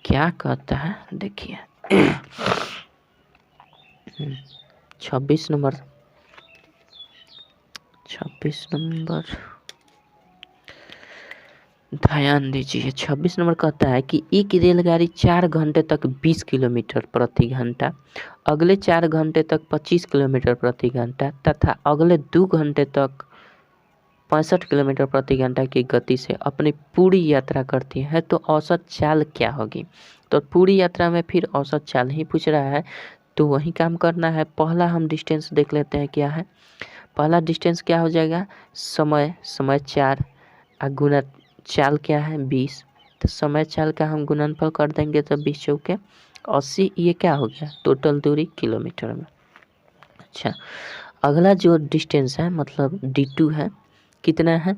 A: क्या कहता है देखिए 26 नंबर ध्यान दीजिए। 26 नंबर कहता है कि एक रेलगाड़ी 4 घंटे तक 20 किलोमीटर प्रति घंटा, अगले 4 घंटे तक 25 किलोमीटर प्रति घंटा तथा अगले 2 घंटे तक 65 किलोमीटर प्रति घंटा की गति से अपनी पूरी यात्रा करती है तो औसत चाल क्या होगी। तो पूरी यात्रा में फिर औसत चाल ही पूछ रहा है, तो वही काम करना है। पहला हम डिस्टेंस देख लेते हैं क्या है। पहला डिस्टेंस क्या हो जाएगा, समय 4 गुना चाल क्या है 20, तो समय चाल का हम गुणनफल कर देंगे तो 20 चौके 80, ये क्या हो गया टोटल दूरी किलोमीटर में। अच्छा, अगला जो डिस्टेंस है मतलब D2 है, कितना है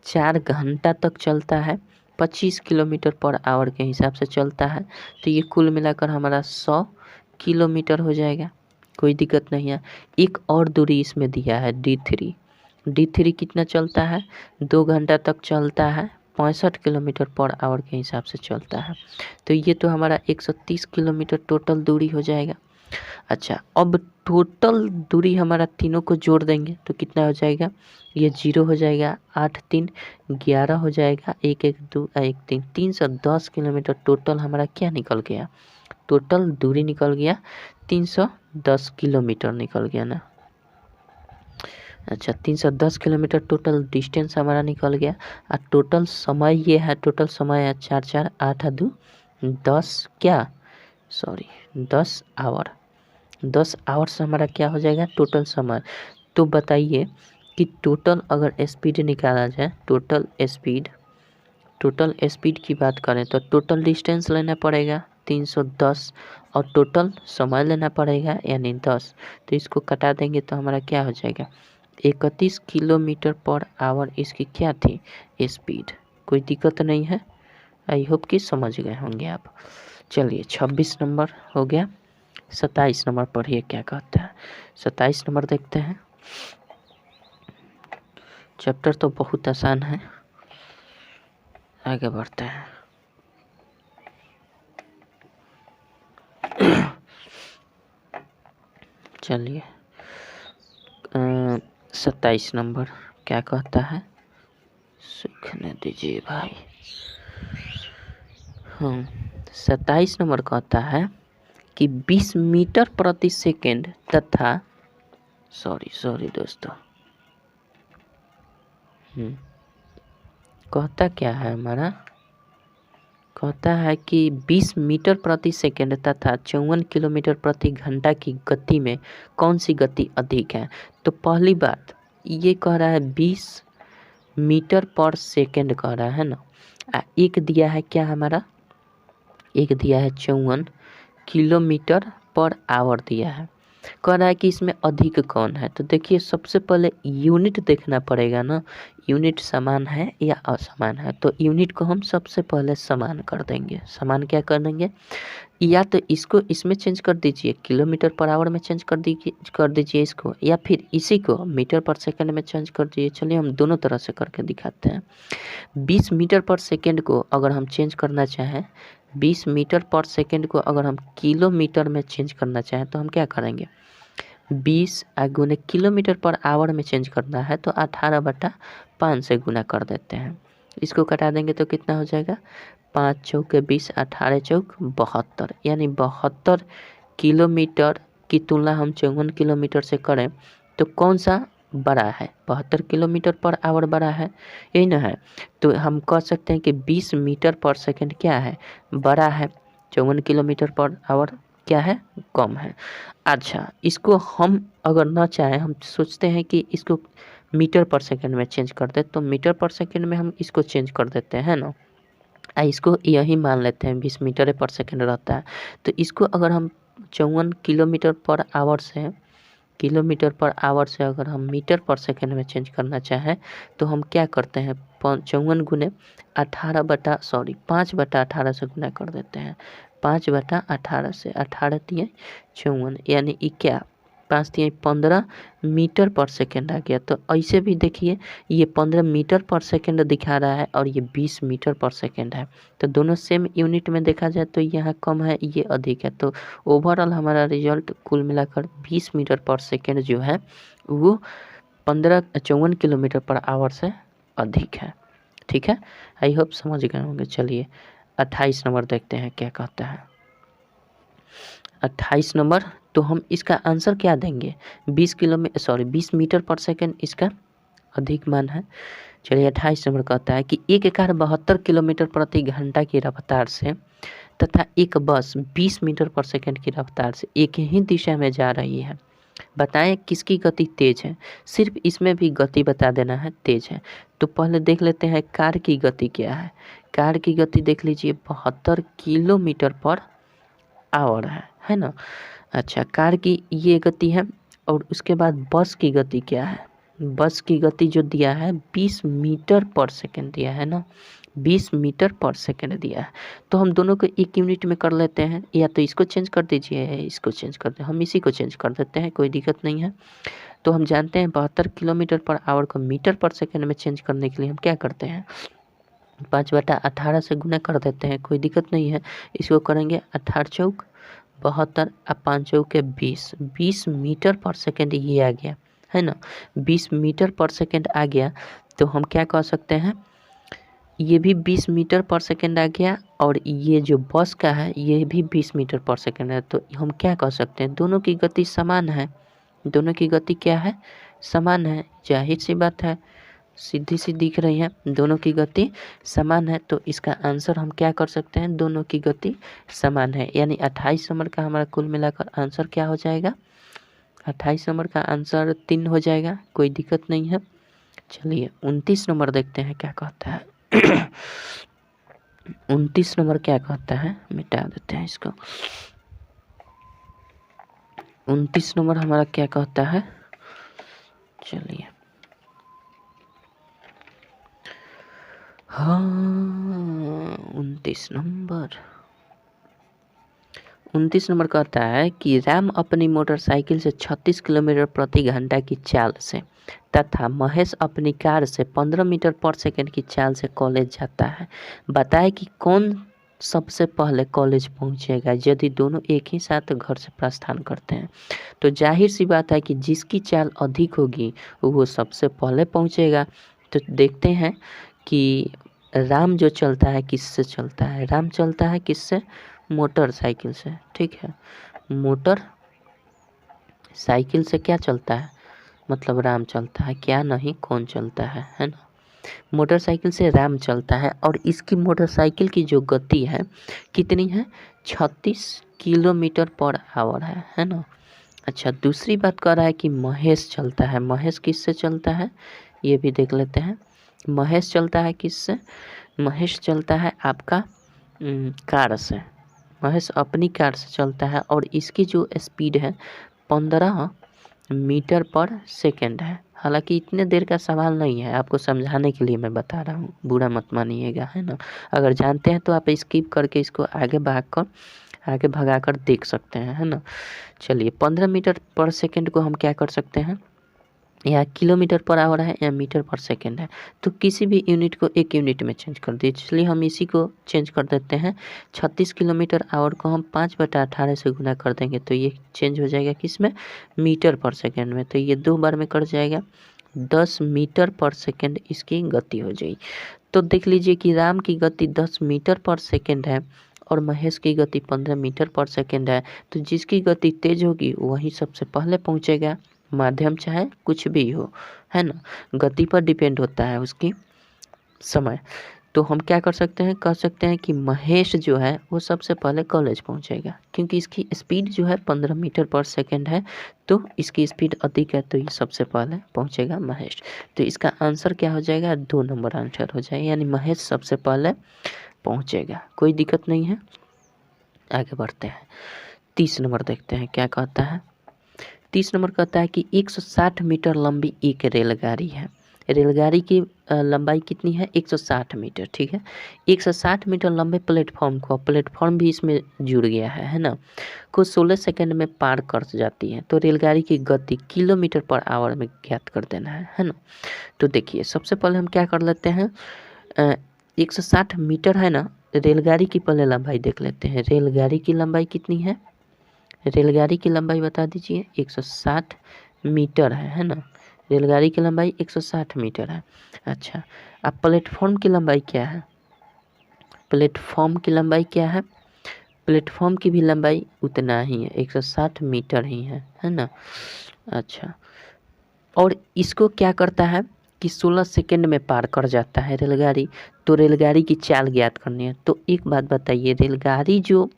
A: 4 घंटा तक चलता है, 25 किलोमीटर पर आवर के हिसाब से चलता है, तो ये कुल मिलाकर हमारा 100 किलोमीटर हो जाएगा, कोई दिक्कत नहीं है। एक और दूरी इसमें दिया है D3 कितना चलता है 2 घंटा तक चलता है, 65 किलोमीटर पर आवर के हिसाब से चलता है, तो ये तो हमारा 130 किलोमीटर टोटल दूरी हो जाएगा। अच्छा, अब टोटल दूरी हमारा तीनों को जोड़ देंगे तो कितना हो जाएगा, ये 0 हो जाएगा, 8 3 11 हो जाएगा, 1 1 2 1 3 310 किलोमीटर टोटल हमारा क्या निकल गया, टोटल दूरी निकल गया 310 किलोमीटर निकल गया ना। अच्छा, 310 किलोमीटर टोटल डिस्टेंस हमारा निकल गया। और टोटल समय ये है, टोटल समय है 4 4 8 2 10 क्या 10 आवर, 10 आवर्स हमारा क्या हो जाएगा टोटल समय। तो बताइए कि टोटल अगर स्पीड निकाला जाए, टोटल स्पीड की बात करें तो टोटल डिस्टेंस लेना पड़ेगा 310 और टोटल समय लेना पड़ेगा यानी 10, तो इसको कटा देंगे तो हमारा क्या हो जाएगा 31 किलोमीटर पर आवर इसकी क्या थी स्पीड। कोई दिक्कत नहीं है, आई होप कि समझ गए होंगे आप। चलिए 26 नंबर हो गया, 27 नंबर पढ़िए क्या कहता है। 27 नंबर देखते हैं, चैप्टर तो बहुत आसान है, आगे बढ़ते हैं। चलिए 27 नंबर क्या कहता है, सीखने दीजिए भाई। 27 नंबर कहता है कि 20 मीटर प्रति सेकेंड तथा सॉरी दोस्तों, कहता क्या है हमारा, कहता है कि 20 मीटर प्रति सेकेंड तथा 54 किलोमीटर प्रति घंटा की गति में कौन सी गति अधिक है। तो पहली बात ये कह रहा है 20 मीटर पर सेकेंड कह रहा है ना, एक दिया है क्या हमारा, एक दिया है 54 किलोमीटर पर आवर दिया है, कह रहा है कि इसमें अधिक कौन है। तो देखिए सबसे पहले यूनिट देखना पड़ेगा ना, यूनिट समान है या असमान है, तो यूनिट को हम सबसे पहले समान कर देंगे। समान क्या कर देंगे, या तो इसको इसमें चेंज कर दीजिए, किलोमीटर पर आवर में चेंज कर दीजिए इसको, या फिर इसी को मीटर पर सेकंड में चेंज कर दीजिए। चलिए हम दोनों तरह से करके दिखाते हैं। 20 मीटर पर सेकंड को अगर हम चेंज करना चाहें, 20 मीटर पर सेकंड को अगर हम किलोमीटर में चेंज करना चाहें तो हम क्या करेंगे, 20 गुने किलोमीटर पर आवर में चेंज करना है तो 18/5 से गुना कर देते हैं। इसको कटा देंगे तो कितना हो जाएगा, 5 चौके 20, 18 चौक 72, यानी 72 किलोमीटर की तुलना हम 54 किलोमीटर से करें तो कौन सा बड़ा है, 72 किलोमीटर पर आवर बड़ा है, यही ना है। तो हम कह सकते हैं कि 20 मीटर पर सेकंड क्या है, बड़ा है, 54 किलोमीटर पर आवर क्या है, कम है। अच्छा, इसको हम अगर ना चाहें, हम सोचते हैं कि इसको मीटर पर सेकंड में चेंज कर दे, तो मीटर पर सेकंड में हम इसको चेंज कर देते हैं ना, इसको यही मान लेते हैं 20 मीटर पर सेकंड रहता है। तो इसको अगर हम 54 किलोमीटर पर आवर से अगर हम मीटर पर सेकंड में चेंज करना चाहें तो हम क्या करते हैं, 54 गुने 5/18 से गुना कर देते हैं, 5/18 से 18 दिए 54, यानी क्या 5 दिए 15 मीटर पर सेकंड आ गया। तो ऐसे भी देखिए ये 15 मीटर पर सेकंड दिखा रहा है और ये 20 मीटर पर सेकंड है, तो दोनों सेम यूनिट में देखा जाए तो यहाँ कम है ये अधिक है। तो ओवरऑल हमारा रिजल्ट कुल मिलाकर 20 मीटर पर सेकंड जो है वो 54 किलोमीटर पर आवर से अधिक है। ठीक है, आई होप समझ गए होंगे। चलिए 28 नंबर देखते हैं क्या कहता है। 28 नंबर, तो हम इसका आंसर क्या देंगे, 20 मीटर पर सेकंड इसका अधिक मान है। चलिए 28 नंबर कहता है कि एक कार 72 किलोमीटर प्रति घंटा की रफ्तार से तथा एक बस 20 मीटर पर सेकंड की रफ्तार से एक ही दिशा में जा रही है, बताएं किसकी गति तेज है। सिर्फ इसमें भी गति बता देना है तेज है। तो पहले देख लेते हैं कार की गति क्या है। कार की गति देख लीजिए 72 किलोमीटर पर आवर है ना। अच्छा, कार की ये गति है। और उसके बाद बस की गति क्या है। बस की गति जो दिया है 20 मीटर पर सेकंड दिया है ना, 20 मीटर पर सेकंड दिया है। तो हम दोनों को एक यूनिट में कर लेते हैं, या तो इसको चेंज कर दीजिए, इसको चेंज कर दे, हम इसी को चेंज कर देते हैं, कोई दिक्कत नहीं है। तो हम जानते हैं 72 किलोमीटर पर आवर को मीटर पर सेकंड में चेंज करने के लिए हम क्या करते हैं, 5/18 से गुना कर देते हैं, कोई दिक्कत नहीं है। इसको करेंगे 18 चौक 72 और 5 चौके 20 मीटर पर सेकंड ये आ गया है ना, 20 मीटर पर सेकंड आ गया। तो हम क्या कह सकते हैं, ये भी 20 मीटर पर सेकंड आ गया और ये जो बस का है ये भी 20 मीटर पर सेकंड है। तो हम क्या कह सकते हैं, दोनों की गति समान है। दोनों की गति क्या है, समान है। जाहिर सी बात है, सीधी सी दिख रही है, दोनों की गति समान है। तो इसका आंसर हम क्या कर सकते हैं, दोनों की गति समान है। यानी 28 नंबर का हमारा कुल मिलाकर आंसर क्या हो जाएगा, 28 नंबर का आंसर 3 हो जाएगा, कोई दिक्कत नहीं है। चलिए 29 नंबर देखते हैं क्या कहता है। 29 नंबर क्या कहता है, मिटा देते हैं इसको। 29 नंबर हमारा क्या कहता है, चलिए हाँ 29 नंबर कहता है कि राम अपनी मोटरसाइकिल से 36 किलोमीटर प्रति घंटा की चाल से तथा महेश अपनी कार से 15 मीटर पर सेकंड की चाल से कॉलेज जाता है। बताए कि कौन सबसे पहले कॉलेज पहुंचेगा यदि दोनों एक ही साथ घर से प्रस्थान करते हैं। तो जाहिर सी बात है कि जिसकी चाल अधिक होगी वो सबसे पहले पहुंचेगा। तो देखते हैं कि राम जो चलता है किससे चलता है, राम चलता है किससे, मोटरसाइकिल से, ठीक है। मोटर साइकिल से क्या चलता है, मतलब राम चलता है, क्या नहीं कौन चलता है ना। मोटरसाइकिल से राम चलता है और इसकी मोटरसाइकिल की जो गति है कितनी है, 36 किलोमीटर पर आवर है ना। अच्छा, दूसरी बात कर रहा है कि महेश चलता है। महेश किससे चलता है, ये भी देख लेते हैं। महेश चलता है किससे, महेश चलता है आपका कार से। महेश अपनी कार से चलता है और इसकी जो स्पीड है 15 मीटर पर सेकंड है। हालांकि इतने देर का सवाल नहीं है, आपको समझाने के लिए मैं बता रहा हूँ, बुरा मत मानिएगा है ना। अगर जानते हैं तो आप स्किप करके इसको आगे भगाकर देख सकते हैं है ना। चलिए 15 मीटर पर सेकंड को हम क्या कर सकते हैं, या किलोमीटर पर आवर है या मीटर पर सेकंड है, तो किसी भी यूनिट को एक यूनिट में चेंज कर दीजिए। इसलिए हम इसी को चेंज कर देते हैं। 36 किलोमीटर आवर को हम 5/18 से गुना कर देंगे तो ये चेंज हो जाएगा किस में, मीटर पर सेकंड में। तो ये 2 बार में कट जाएगा, 10 मीटर पर सेकंड इसकी गति हो जाएगी। तो देख लीजिए कि राम की गति 10 मीटर पर सेकंड है और महेश की गति 15 मीटर पर सेकंड है। तो जिसकी गति तेज होगी वही सबसे पहले पहुँचेगा, माध्यम चाहे कुछ भी हो है ना, गति पर डिपेंड होता है उसकी समय। तो हम क्या कर सकते हैं, कह सकते हैं कि महेश जो है वो सबसे पहले कॉलेज पहुंचेगा क्योंकि इसकी स्पीड जो है 15 मीटर पर सेकंड है, तो इसकी स्पीड अधिक है तो ये सबसे पहले पहुंचेगा महेश। तो इसका आंसर क्या हो जाएगा, 2 नंबर आंसर हो जाएगा, यानी महेश सबसे पहले पहुंचेगा, कोई दिक्कत नहीं है। आगे बढ़ते हैं, 30 नंबर देखते हैं क्या कहता है। 30 नंबर कहता है कि 160 मीटर लंबी एक रेलगाड़ी है। रेलगाड़ी की लंबाई कितनी है, 160 मीटर, ठीक है। 160 मीटर लंबे प्लेटफॉर्म भी इसमें जुड़ गया है ना, को 16 सेकंड में पार कर जाती है। तो रेलगाड़ी की गति किलोमीटर पर आवर में ज्ञात कर देना है ना। तो देखिए सबसे पहले हम क्या कर लेते हैं, 160 मीटर है ना, रेलगाड़ी की पहले लंबाई देख लेते हैं। रेलगाड़ी की लंबाई कितनी है, रेलगाड़ी की लंबाई बता दीजिए, 160 मीटर है ना। रेलगाड़ी की लंबाई 160 मीटर है। अच्छा, अब प्लेटफॉर्म की लंबाई क्या है, प्लेटफॉर्म की लंबाई क्या है, प्लेटफॉर्म की भी लंबाई उतना ही है, 160 मीटर ही है ना। अच्छा, और इसको क्या करता है, कि 16 सेकंड में पार कर जाता है रेलगाड़ी, तो रेलगाड़ी की चाल ज्ञात करनी है। तो एक बात बताइए, रेलगाड़ी जो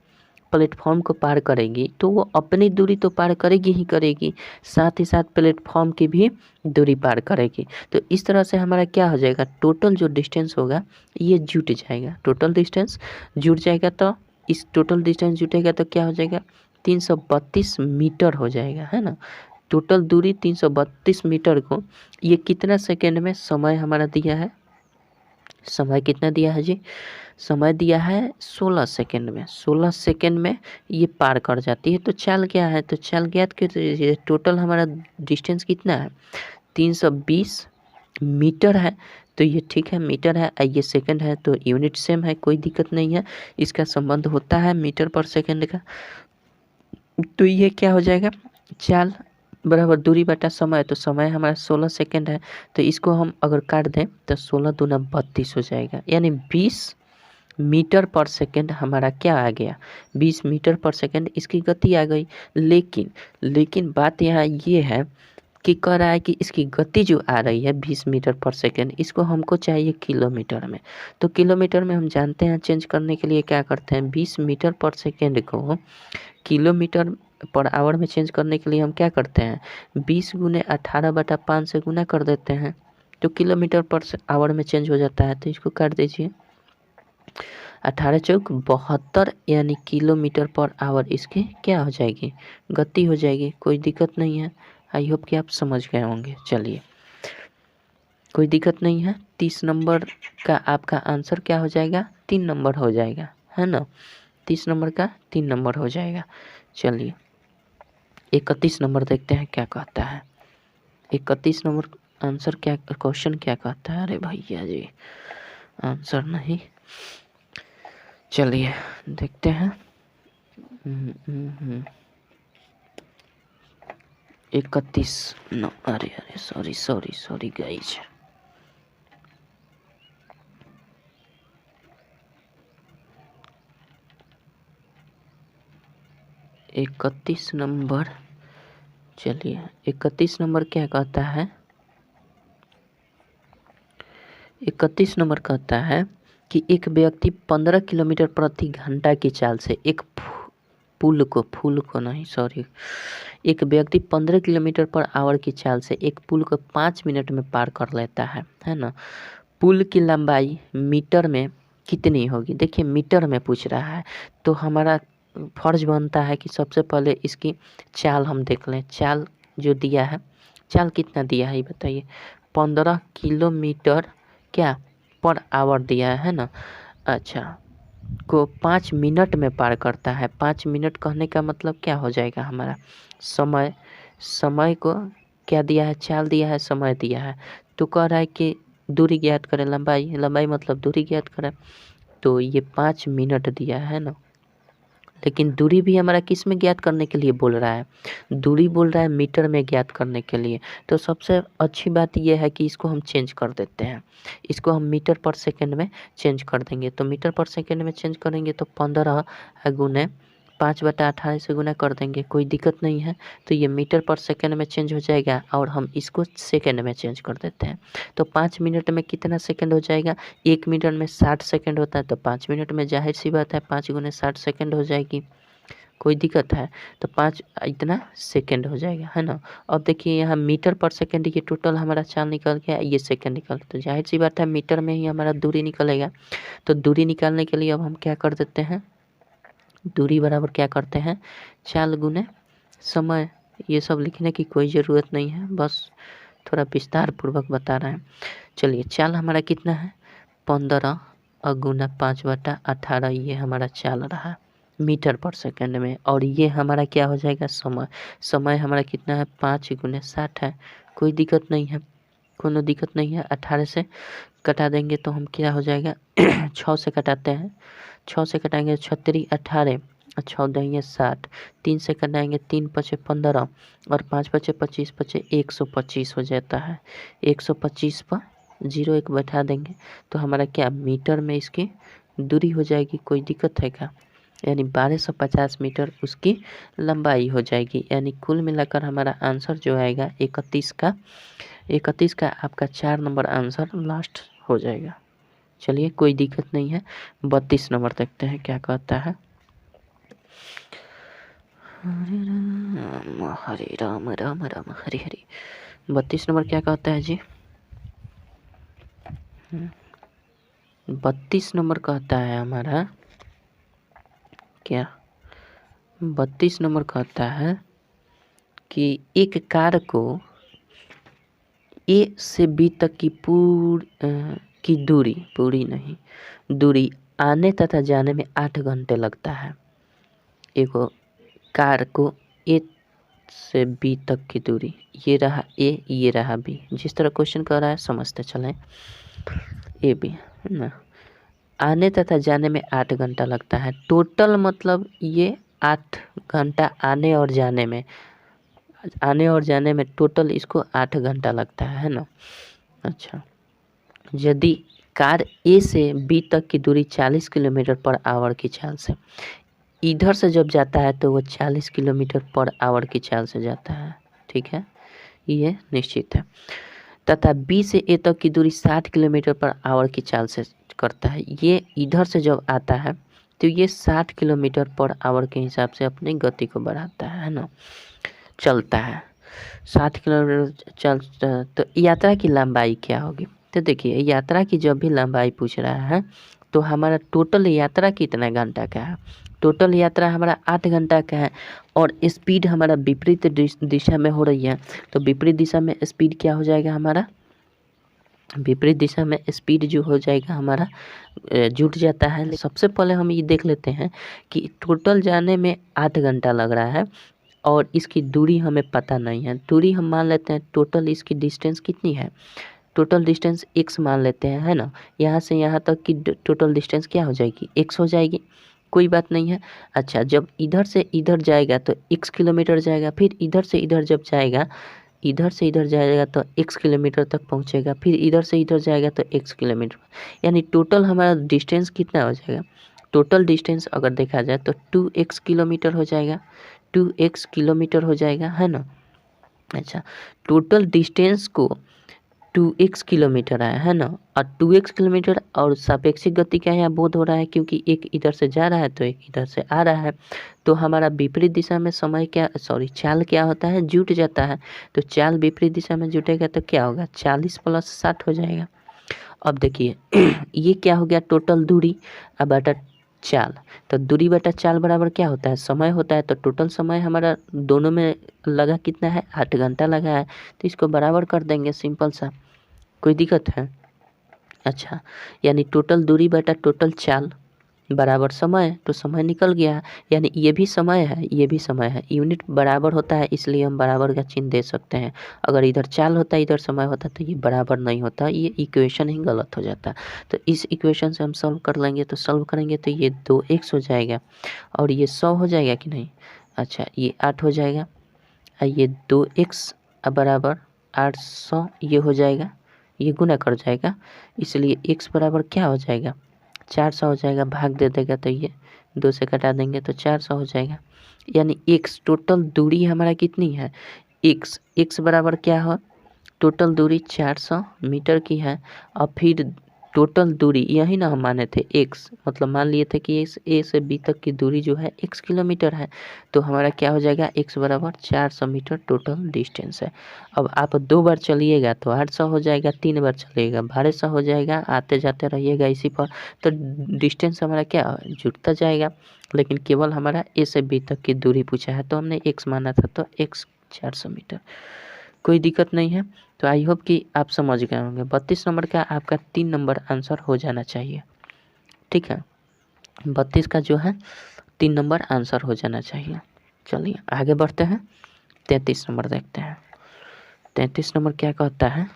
A: प्लेटफॉर्म को पार करेगी तो वो अपनी दूरी तो पार करेगी ही करेगी, साथ ही साथ प्लेटफॉर्म की भी दूरी पार करेगी। तो इस तरह से हमारा क्या हो जाएगा, टोटल जो डिस्टेंस होगा ये जुट जाएगा, टोटल डिस्टेंस जुट जाएगा। तो इस टोटल डिस्टेंस जुटेगा तो क्या हो जाएगा, 332 मीटर हो जाएगा, है ना। टोटल दूरी 332 मीटर को ये कितना सेकेंड में समय हमारा दिया है, समय कितना दिया है जी, समय दिया है 16 सेकेंड में। 16 सेकेंड में ये पार कर जाती है। तो चाल क्या है, तो चाल ज्ञात कीजिए। टोटल हमारा डिस्टेंस कितना है, 320 मीटर है। तो ये ठीक है, मीटर है, ये सेकंड है, तो यूनिट सेम है, कोई दिक्कत नहीं है। इसका संबंध होता है मीटर पर सेकंड का। तो ये क्या हो जाएगा, चाल बराबर दूरी बटा समय। तो समय हमारा 16 सेकंड है, तो इसको हम अगर काट दें तो 16 दूना 32 हो जाएगा, यानी 20 मीटर पर सेकंड हमारा क्या आ गया, 20 मीटर पर सेकंड इसकी गति आ गई। लेकिन बात यहाँ ये है कि कह रहा है कि इसकी गति जो आ रही है 20 मीटर पर सेकंड, इसको हमको चाहिए किलोमीटर में। तो किलोमीटर में हम जानते हैं चेंज करने के लिए क्या करते हैं, 20 मीटर पर सेकंड को किलोमीटर पर आवर में चेंज करने के लिए हम क्या करते हैं, 20 गुने 18/5 से गुना कर देते हैं, तो किलोमीटर पर आवर में चेंज हो जाता है। तो इसको काट दीजिए, 18 चौक 72, यानी किलोमीटर पर आवर इसकी क्या हो जाएगी, गति हो जाएगी। कोई दिक्कत नहीं है, आई होप कि आप समझ गए होंगे। चलिए, कोई दिक्कत नहीं है। 30 नंबर का आपका आंसर क्या हो जाएगा, 3 नंबर हो जाएगा, है ना। 30 नंबर का 3 नंबर हो जाएगा। चलिए 31 नंबर देखते हैं क्या कहता है। 31 नंबर आंसर क्या, क्वेश्चन क्या कहता है, अरे भैया जी आंसर नहीं, चलिए देखते हैं। 31 न, अरे सॉरी गाइज, इकतीस नंबर, चलिए 31 नंबर क्या कहता है, 31 नंबर कहता है कि एक व्यक्ति 15 किलोमीटर प्रति घंटा की चाल से एक एक व्यक्ति 15 किलोमीटर पर आवर की चाल से एक पुल को 5 मिनट में पार कर लेता है ना। पुल की लंबाई मीटर में कितनी होगी, देखिए मीटर में पूछ रहा है, तो हमारा फर्ज बनता है कि सबसे पहले इसकी चाल हम देख लें। चाल जो दिया है, चाल कितना दिया है ये बताइए, 15 किलोमीटर क्या पर आवर दिया है ना। अच्छा, को 5 मिनट में पार करता है। 5 मिनट कहने का मतलब क्या हो जाएगा हमारा, समय को क्या दिया है, चाल दिया है, समय दिया है। तो कह रहा है कि दूरी ज्ञात करें, लंबाई मतलब दूरी ज्ञात करें। तो ये 5 मिनट दिया है ना, लेकिन दूरी भी हमारा किस में ज्ञात करने के लिए बोल रहा है, दूरी बोल रहा है मीटर में ज्ञात करने के लिए। तो सबसे अच्छी बात यह है कि इसको हम चेंज कर देते हैं, इसको हम मीटर पर सेकंड में चेंज कर देंगे। तो मीटर पर सेकंड में चेंज करेंगे तो 15 गुने 5/18 से गुना कर देंगे, कोई दिक्कत नहीं है। तो ये मीटर पर सेकंड में चेंज हो जाएगा और हम इसको सेकंड में चेंज कर देते हैं। तो 5 मिनट में कितना सेकंड हो जाएगा, 1 मिनट में 60 सेकंड होता है, तो 5 मिनट में जाहिर सी बात है 5 गुने 60 सेकंड हो जाएगी, कोई दिक्कत है। तो 5 इतना सेकंड हो जाएगा, है ना। अब देखिए यहाँ मीटर पर सेकंड, ये टोटल हमारा चाल निकल गया, ये सेकंड निकल, तो जाहिर सी बात है मीटर में ही हमारा दूरी निकलेगा। तो दूरी निकालने के लिए अब हम क्या कर देते हैं, दूरी बराबर क्या करते हैं, चाल गुने समय। ये सब लिखने की कोई ज़रूरत नहीं है, बस थोड़ा विस्तार पूर्वक बता रहे हैं। चलिए चाल हमारा कितना है, 15 गुना 5/18, ये हमारा चाल रहा मीटर पर सेकंड में। और ये हमारा क्या हो जाएगा, समय हमारा कितना है, 5 गुने 60 है, कोई दिक्कत नहीं है, कोनो दिक्कत नहीं है। 18 से कटा देंगे तो हम क्या हो जाएगा 6 से कटाते हैं, 6 से कटाएंगे 36 18, 6 देंगे 60, 3 से कटाएंगे 3 पचे 15 और 5 पचे 25, पचे 125 हो जाता है। 125 पर 0 1 बैठा देंगे तो हमारा क्या मीटर में इसकी दूरी हो जाएगी, कोई दिक्कत है क्या, यानी 1250 मीटर उसकी लंबाई हो जाएगी। यानी कुल मिलाकर हमारा आंसर जो आएगा 31 का आपका 4 नंबर आंसर लास्ट हो जाएगा। चलिए कोई दिक्कत नहीं है। 32 नंबर देखते हैं क्या कहता है। हरे राम राम राम हरे हरे। 32 नंबर क्या कहता है जी? 32 नंबर कहता है हमारा क्या? 32 नंबर कहता है कि एक कार को ए से बी तक की दूरी आने तथा जाने में 8 घंटे लगता है। एक कार को ए से बी तक की दूरी, ये रहा ए, ये रहा बी। जिस तरह क्वेश्चन कर रहा है समझते चलें। ए बी है ना, आने तथा जाने में 8 घंटा लगता है। टोटल मतलब ये 8 घंटा आने और जाने में टोटल इसको 8 घंटा लगता है ना। अच्छा, यदि कार ए से बी तक की दूरी 40 किलोमीटर पर आवर की चाल से, इधर से जब जाता है तो वो 40 किलोमीटर पर आवर की चाल से जाता है, ठीक है, ये निश्चित है। तथा बी से ए तक की दूरी 60 किलोमीटर पर आवर की चाल से करता है। ये इधर से जब आता है तो ये 60 किलोमीटर पर आवर के हिसाब से अपनी गति को बढ़ाता है ना, चलता है 60 किलोमीटर चलता। तो यात्रा की लंबाई क्या होगी? तो देखिए यात्रा की जब भी लंबाई पूछ रहा है तो हमारा टोटल यात्रा कितना घंटा का है? टोटल यात्रा हमारा 8 घंटा का है और स्पीड हमारा विपरीत दिशा में हो रही है। तो विपरीत दिशा में स्पीड क्या हो जाएगा हमारा? विपरीत दिशा में स्पीड जो हो जाएगा हमारा जुट जाता है। सबसे पहले हम ये देख लेते हैं कि टोटल जाने में 8 घंटा लग रहा है और इसकी दूरी हमें पता नहीं है। दूरी हम मान लेते हैं, टोटल इसकी डिस्टेंस कितनी है? टोटल डिस्टेंस x मान लेते हैं, है ना। यहाँ से यहाँ तक की टोटल डिस्टेंस क्या हो जाएगी? x हो जाएगी, कोई बात नहीं है। अच्छा, जब इधर से इधर जाएगा तो x किलोमीटर जाएगा, फिर इधर से इधर जब जाएगा, इधर से इधर जाएगा तो x किलोमीटर तक पहुँचेगा, फिर इधर से इधर जाएगा तो x किलोमीटर, यानी टोटल हमारा डिस्टेंस कितना हो जाएगा? टोटल डिस्टेंस अगर देखा जाए तो 2x किलोमीटर हो जाएगा, 2x किलोमीटर हो जाएगा, है ना। अच्छा, टोटल डिस्टेंस को 2x किलोमीटर है ना, और 2x किलोमीटर और सापेक्षिक गति का यहाँ बोध हो रहा है क्योंकि एक इधर से जा रहा है तो एक इधर से आ रहा है। तो हमारा विपरीत दिशा में समय चाल क्या होता है? जुट जाता है। तो चाल विपरीत दिशा में जुटेगा तो क्या होगा? 40 + 60 हो जाएगा। अब देखिए ये क्या हो गया? टोटल दूरी अब बटा चाल। तो दूरी बटा चाल बराबर क्या होता है? समय होता है। तो टोटल समय हमारा दोनों में लगा कितना है? 8 घंटा लगा है। तो इसको बराबर कर देंगे, सिंपल सा, कोई दिक्कत है? अच्छा, यानी टोटल दूरी बटा टोटल चाल बराबर समय, तो समय निकल गया, यानी ये भी समय है, ये भी समय है। यूनिट बराबर होता है इसलिए हम बराबर का चिन्ह दे सकते हैं। अगर इधर चाल होता इधर समय होता तो ये बराबर नहीं होता, ये इक्वेशन ही गलत हो जाता। तो इस इक्वेशन से हम सॉल्व कर लेंगे। तो सॉल्व करेंगे तो ये 2x हो जाएगा और ये 100 हो जाएगा कि नहीं? अच्छा, ये 8 हो जाएगा और ये 2x बराबर 800 ये हो जाएगा, ये गुना कर जाएगा, इसलिए x बराबर क्या हो जाएगा? 400 हो जाएगा। भाग दे देगा तो ये 2 से घटा देंगे तो 400 हो जाएगा। यानी x टोटल दूरी हमारा कितनी है? x बराबर क्या हो? टोटल दूरी 400 मीटर की है और फिर टोटल दूरी यही ना हम माने थे x, मतलब मान लिए थे कि इस a से b तक की दूरी जो है x किलोमीटर है। तो हमारा क्या हो जाएगा? x बराबर 400 मीटर टोटल डिस्टेंस है। अब आप 2 बार चलिएगा तो 800 हो जाएगा, 3 बार चलिएगा 1200 हो जाएगा, आते जाते रहिएगा इसी पर। तो डिस्टेंस हमारा क्या जुड़ता जाएगा। लेकिन केवल हमारा a से b तक की दूरी पूछा है तो हमने x माना था, तो x 400 मीटर, कोई दिक्कत नहीं है। तो आई होप कि आप समझ गए होंगे। 32 नंबर का आपका 3 नंबर आंसर हो जाना चाहिए, ठीक है। 32 का जो है 3 नंबर आंसर हो जाना चाहिए। चलिए आगे बढ़ते हैं, 33 नंबर देखते हैं। 33 नंबर क्या कहता है?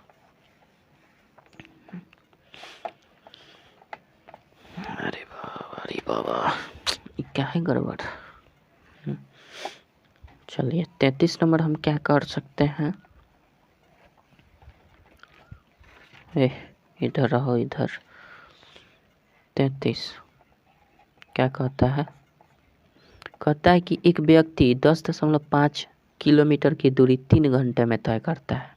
A: अरे बाबा क्या है गड़बड़। चलिए 33 नंबर हम क्या कर सकते हैं? इधर रहो, इधर 33 क्या कहता है? कहता है कि एक व्यक्ति 10.5 किलोमीटर की दूरी 3 घंटे में तय करता है।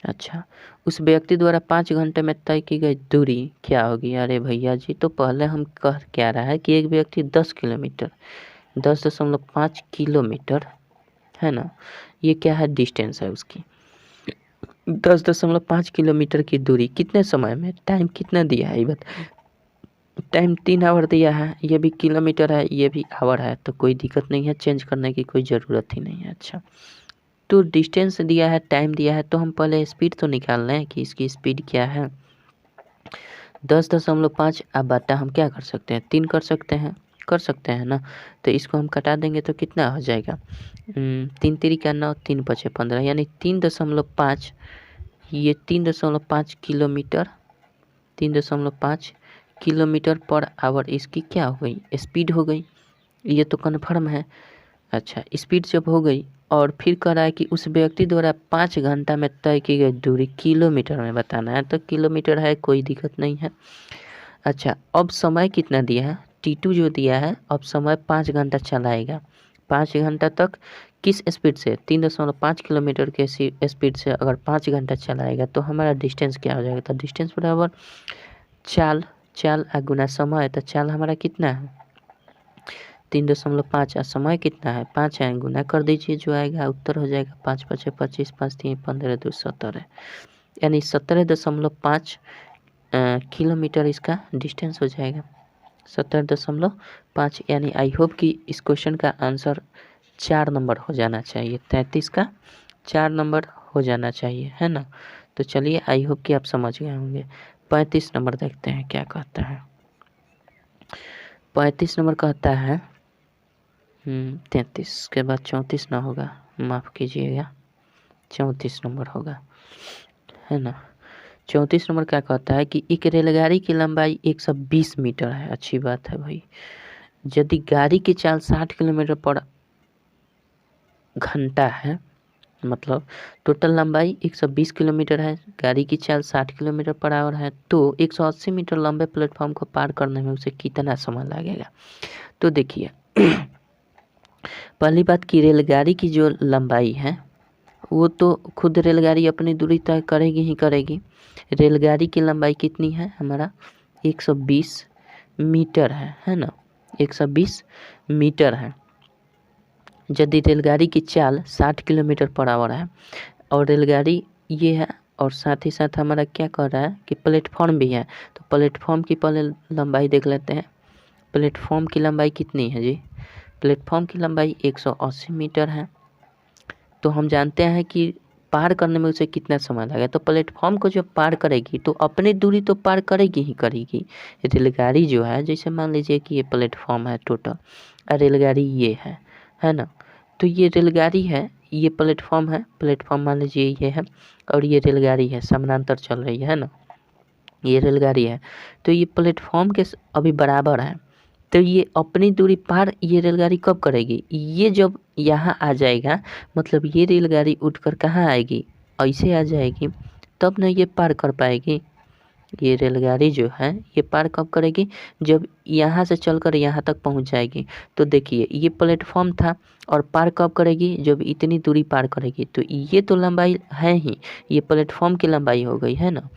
A: अच्छा, उस व्यक्ति द्वारा 5 घंटे में तय की गई दूरी क्या होगी? अरे भैया जी, तो पहले हम कह क्या रहा है कि एक व्यक्ति 10.5 किलोमीटर है ना, ये क्या है? डिस्टेंस है उसकी। 10.5 किलोमीटर की दूरी कितने समय में, टाइम कितना दिया है ये बता। टाइम 3 आवर दिया है, ये भी किलोमीटर है, ये भी आवर है, तो कोई दिक्कत नहीं है, चेंज करने की कोई ज़रूरत ही नहीं है। अच्छा, तो डिस्टेंस दिया है, टाइम दिया है, तो हम पहले स्पीड तो निकाल लें कि इसकी स्पीड क्या है। 10.5 अब बटा हम क्या कर सकते हैं? 3 कर सकते हैं ना। तो इसको हम कटा देंगे तो कितना हो जाएगा? 3 तिरिका 9, 3 पचे 15, यानी 3.5, ये 3.5 किलोमीटर, 3.5 किलोमीटर पर आवर इसकी क्या हो गई? स्पीड हो गई। ये तो कन्फर्म है। अच्छा, स्पीड जब हो गई और फिर कह रहा है कि उस व्यक्ति द्वारा 5 घंटा में तय की गई दूरी किलोमीटर में बताना है, तो किलोमीटर है, कोई दिक्कत नहीं है। अच्छा, अब समय कितना दिया है? T2 जो दिया है, अब समय 5 घंटा चलाएगा। 5 घंटा तक किस स्पीड से? 3.5 किलोमीटर के स्पीड से अगर 5 घंटा चलाएगा तो हमारा डिस्टेंस क्या हो जाएगा? तो डिस्टेंस बराबर चाल गुना समय, तो चाल हमारा कितना है? 3.5 और समय कितना है? 5 है, गुना कर दीजिए, जो आएगा उत्तर हो जाएगा 5 पचे 25, 5 3 15 2 17, यानी 17.5 किलोमीटर इसका डिस्टेंस हो जाएगा। 17.5, यानी आई होप कि इस क्वेश्चन का आंसर 4 नंबर हो जाना चाहिए। 33 का 4 नंबर हो जाना चाहिए, है ना। तो चलिए, आई होप कि आप समझ गए होंगे। 35 नंबर देखते हैं क्या कहता है। 35 नंबर कहता है 33 के बाद 34 ना होगा, माफ़ कीजिएगा, 34 नंबर होगा, है ना। 34 नंबर क्या कहता है कि एक रेलगाड़ी की लंबाई 120 मीटर है। अच्छी बात है भाई। यदि गाड़ी की चाल 60 किलोमीटर पर घंटा है, मतलब टोटल लंबाई 120 किलोमीटर है, गाड़ी की चाल 60 किलोमीटर पर आवर है, तो 180 मीटर लंबे प्लेटफॉर्म को पार करने में उसे कितना समय लगेगा? तो देखिए, पहली बात की रेलगाड़ी की जो लंबाई है वो तो खुद रेलगाड़ी अपनी दूरी तय करेगी ही करेगी। रेलगाड़ी की लंबाई कितनी है? हमारा 120 मीटर है ना, 120 मीटर है। यदि रेलगाड़ी की चाल 60 किलोमीटर पर आवर है और रेलगाड़ी ये है, और साथ ही साथ हमारा क्या कर रहा है कि प्लेटफॉर्म भी है, तो प्लेटफॉर्म की पहले लंबाई देख लेते हैं। प्लेटफॉर्म की लंबाई कितनी है जी? प्लेटफॉर्म की लंबाई 180 मीटर है। तो हम जानते हैं कि पार करने में उसे कितना समय लगेगा। तो प्लेटफॉर्म को जब पार करेगी तो अपनी दूरी तो पार करेगी ही करेगी। रेलगाड़ी जो है, जैसे मान लीजिए कि ये प्लेटफॉर्म है टोटल, और रेलगाड़ी ये है ना। तो ये रेलगाड़ी है, ये प्लेटफॉर्म है, प्लेटफॉर्म मान लीजिए ये है, और ये रेलगाड़ी है, समानांतर चल रही है ना, ये रेलगाड़ी है। तो ये प्लेटफॉर्म के अभी बराबर है। तो ये अपनी दूरी पार ये रेलगाड़ी कब करेगी? ये जब यहाँ आ जाएगा, मतलब ये रेलगाड़ी उठकर कहाँ आएगी? ऐसे आ जाएगी, तब ना ये पार कर पाएगी। ये रेलगाड़ी जो है ये पार कब करेगी? जब यहाँ से चलकर यहाँ तक पहुँच जाएगी। तो देखिए, ये प्लेटफॉर्म था और पार कब करेगी? जब इतनी दूरी पार करेगी। तो ये तो लंबाई है ही, ये प्लेटफॉर्म की लंबाई हो गई, है ना।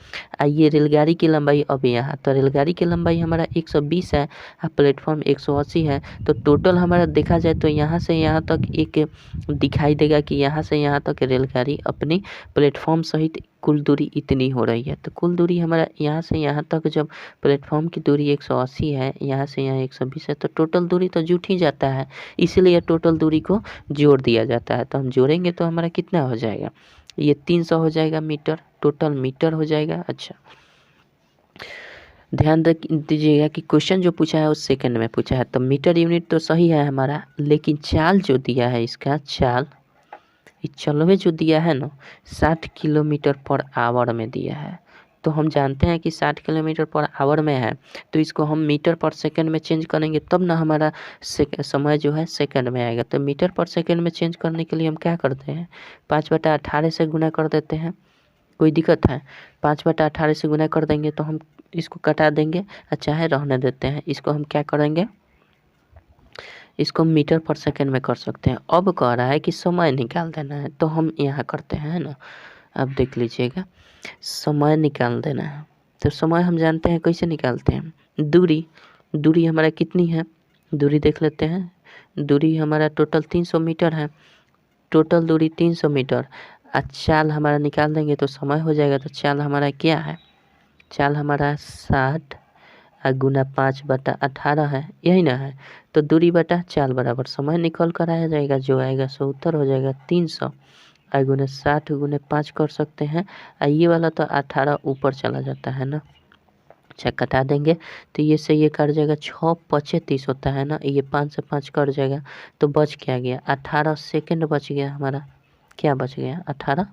A: ये रेलगाड़ी की लंबाई अब यहाँ, तो रेलगाड़ी की लंबाई हमारा 120 है और प्लेटफॉर्म 180 है। तो टोटल हमारा देखा जाए तो यहाँ से यहाँ तक एक दिखाई देगा कि यहाँ से यहाँ तक रेलगाड़ी अपनी प्लेटफॉर्म सहित कुल दूरी इतनी हो रही है। तो कुल दूरी हमारा यहाँ से यहाँ तक, जब प्लेटफॉर्म की दूरी 180 है, यहाँ से यहाँ 120 है, तो टोटल दूरी तो जुट ही जाता है, इसीलिए टोटल दूरी को जोड़ दिया जाता है। तो हम जोड़ेंगे तो हमारा कितना हो जाएगा? ये 300 हो जाएगा मीटर, टोटल मीटर हो जाएगा। अच्छा, ध्यान दीजिएगा कि क्वेश्चन जो पूछा है वो सेकंड में पूछा है, तो मीटर यूनिट तो सही है हमारा, लेकिन चाल जो दिया है इसका, चाल चलवे जो दिया है ना 60 किलोमीटर पर आवर में दिया है। तो हम जानते हैं कि 60 किलोमीटर पर आवर में है, तो इसको हम मीटर पर सेकंड में चेंज करेंगे तब ना हमारा समय जो है सेकंड में आएगा। तो मीटर पर सेकंड में चेंज करने के लिए हम क्या करते हैं? 5/18 से गुना कर देते हैं। कोई दिक्कत है? 5/18 से गुना कर देंगे तो हम इसको कटा देंगे, अच्छा है, रहने देते हैं। इसको हम क्या करेंगे? इसको मीटर पर सेकंड में कर सकते हैं। अब कह रहा है कि समय निकाल देना है, तो हम यहाँ करते हैं, है ना। अब देख लीजिएगा, समय निकाल देना है, तो समय हम जानते हैं कैसे निकालते हैं। दूरी हमारा कितनी है, दूरी देख लेते हैं। दूरी हमारा टोटल 300 मीटर है, टोटल दूरी 300 मीटर। चाल हमारा निकाल देंगे तो समय हो जाएगा। तो चाल हमारा क्या है, चाल हमारा 60 गुना 5/18 है, यही ना है। तो दूरी बटा चाल बराबर समय निकल कर आया जाएगा, जो आएगा सो उत्तर हो जाएगा 300। गुना 60 गुने 5 कर सकते हैं। ये वाला तो 18 ऊपर चला जाता है ना, अच्छा कटा देंगे तो ये से ये कट जाएगा, 6×5 = 30 होता है ना। ये 5 से 5 कट जाएगा, तो बच क्या गया, 18 सेकंड बच गया हमारा। क्या बच गया, 18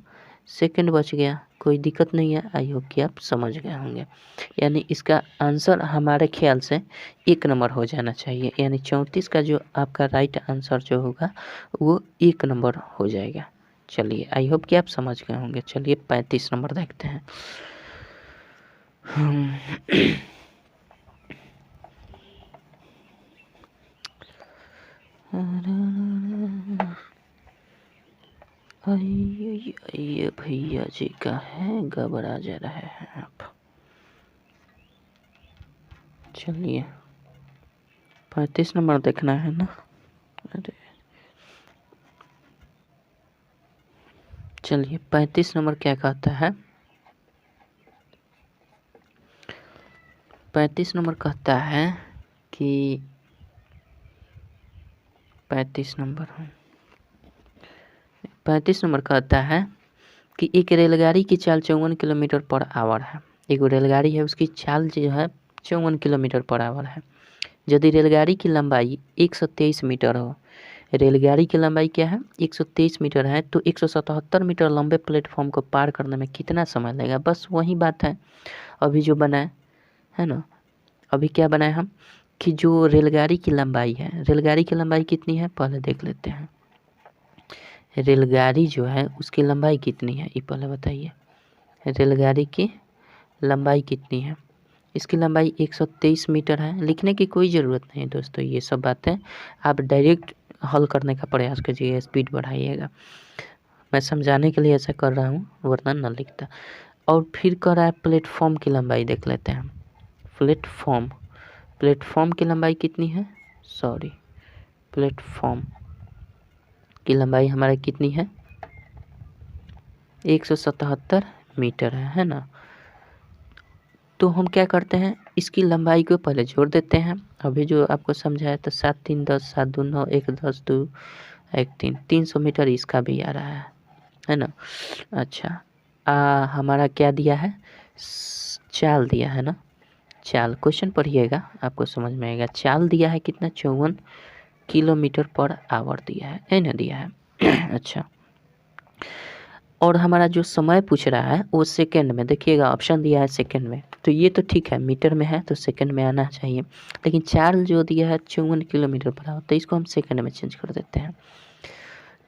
A: सेकंड बच गया। कोई दिक्कत नहीं है, आई होप कि आप समझ गए होंगे। यानी इसका आंसर हमारे ख्याल से 1 नंबर हो जाना चाहिए, यानी 34 का जो आपका राइट आंसर जो होगा वो 1 नंबर हो जाएगा। चलिए, आई होप कि आप समझ गए होंगे। चलिए 35 नंबर देखते हैं। ये भैया जी का है, घबरा जा रहे हैं आप। चलिए 35 नंबर देखना है ना। अरे चलिए 35 नंबर क्या कहता है, 35 नंबर कहता है कि 35 नंबर कहता है कि एक रेलगाड़ी की चाल 54 किलोमीटर पर आवर है। एक रेलगाड़ी है, उसकी चाल जो है 54 किलोमीटर पर आवर है। यदि रेलगाड़ी की लंबाई 123 मीटर हो, रेलगाड़ी की लंबाई क्या है, 123 मीटर है, तो 177 मीटर लंबे प्लेटफॉर्म को पार करने में कितना समय लगेगा। बस वही बात है अभी जो बना है ना। अभी क्या बनाए हम कि जो रेलगाड़ी की लंबाई है, रेलगाड़ी की लंबाई कितनी है पहले देख लेते हैं। रेलगाड़ी जो है उसकी लंबाई कितनी है, ये पहले बताइए। रेलगाड़ी की लंबाई कितनी है, इसकी लंबाई 123 मीटर है। लिखने की कोई ज़रूरत नहीं दोस्तों, ये सब बातें आप डायरेक्ट हल करने का प्रयास कीजिए, स्पीड बढ़ाइएगा। मैं समझाने के लिए ऐसा कर रहा हूँ, वरना न लिखता। और फिर कह रहा है प्लेटफॉर्म की लंबाई देख लेते हैं। प्लेटफॉर्म की लंबाई कितनी है, प्लेटफॉर्म की लंबाई हमारा कितनी है, 177 मीटर है ना। तो हम क्या करते हैं, इसकी लंबाई को पहले जोड़ देते हैं। अभी जो आपको समझाया तो 7 3 10, 7 2 9, 1 10 2 1 3, 300 मीटर इसका भी आ रहा है ना। अच्छा हमारा क्या दिया है, चाल दिया है ना। चाल क्वेश्चन पढ़िएगा आपको समझ में आएगा। चाल दिया है कितना, 54 किलोमीटर पर आवर दिया है ना, दिया है। अच्छा, और हमारा जो समय पूछ रहा है वो सेकंड में, देखिएगा ऑप्शन दिया है सेकंड में, तो ये तो ठीक है, मीटर में है तो सेकंड में आना चाहिए। लेकिन चाल जो दिया है 54 किलोमीटर पर आवर, तो इसको हम सेकंड में चेंज कर देते हैं।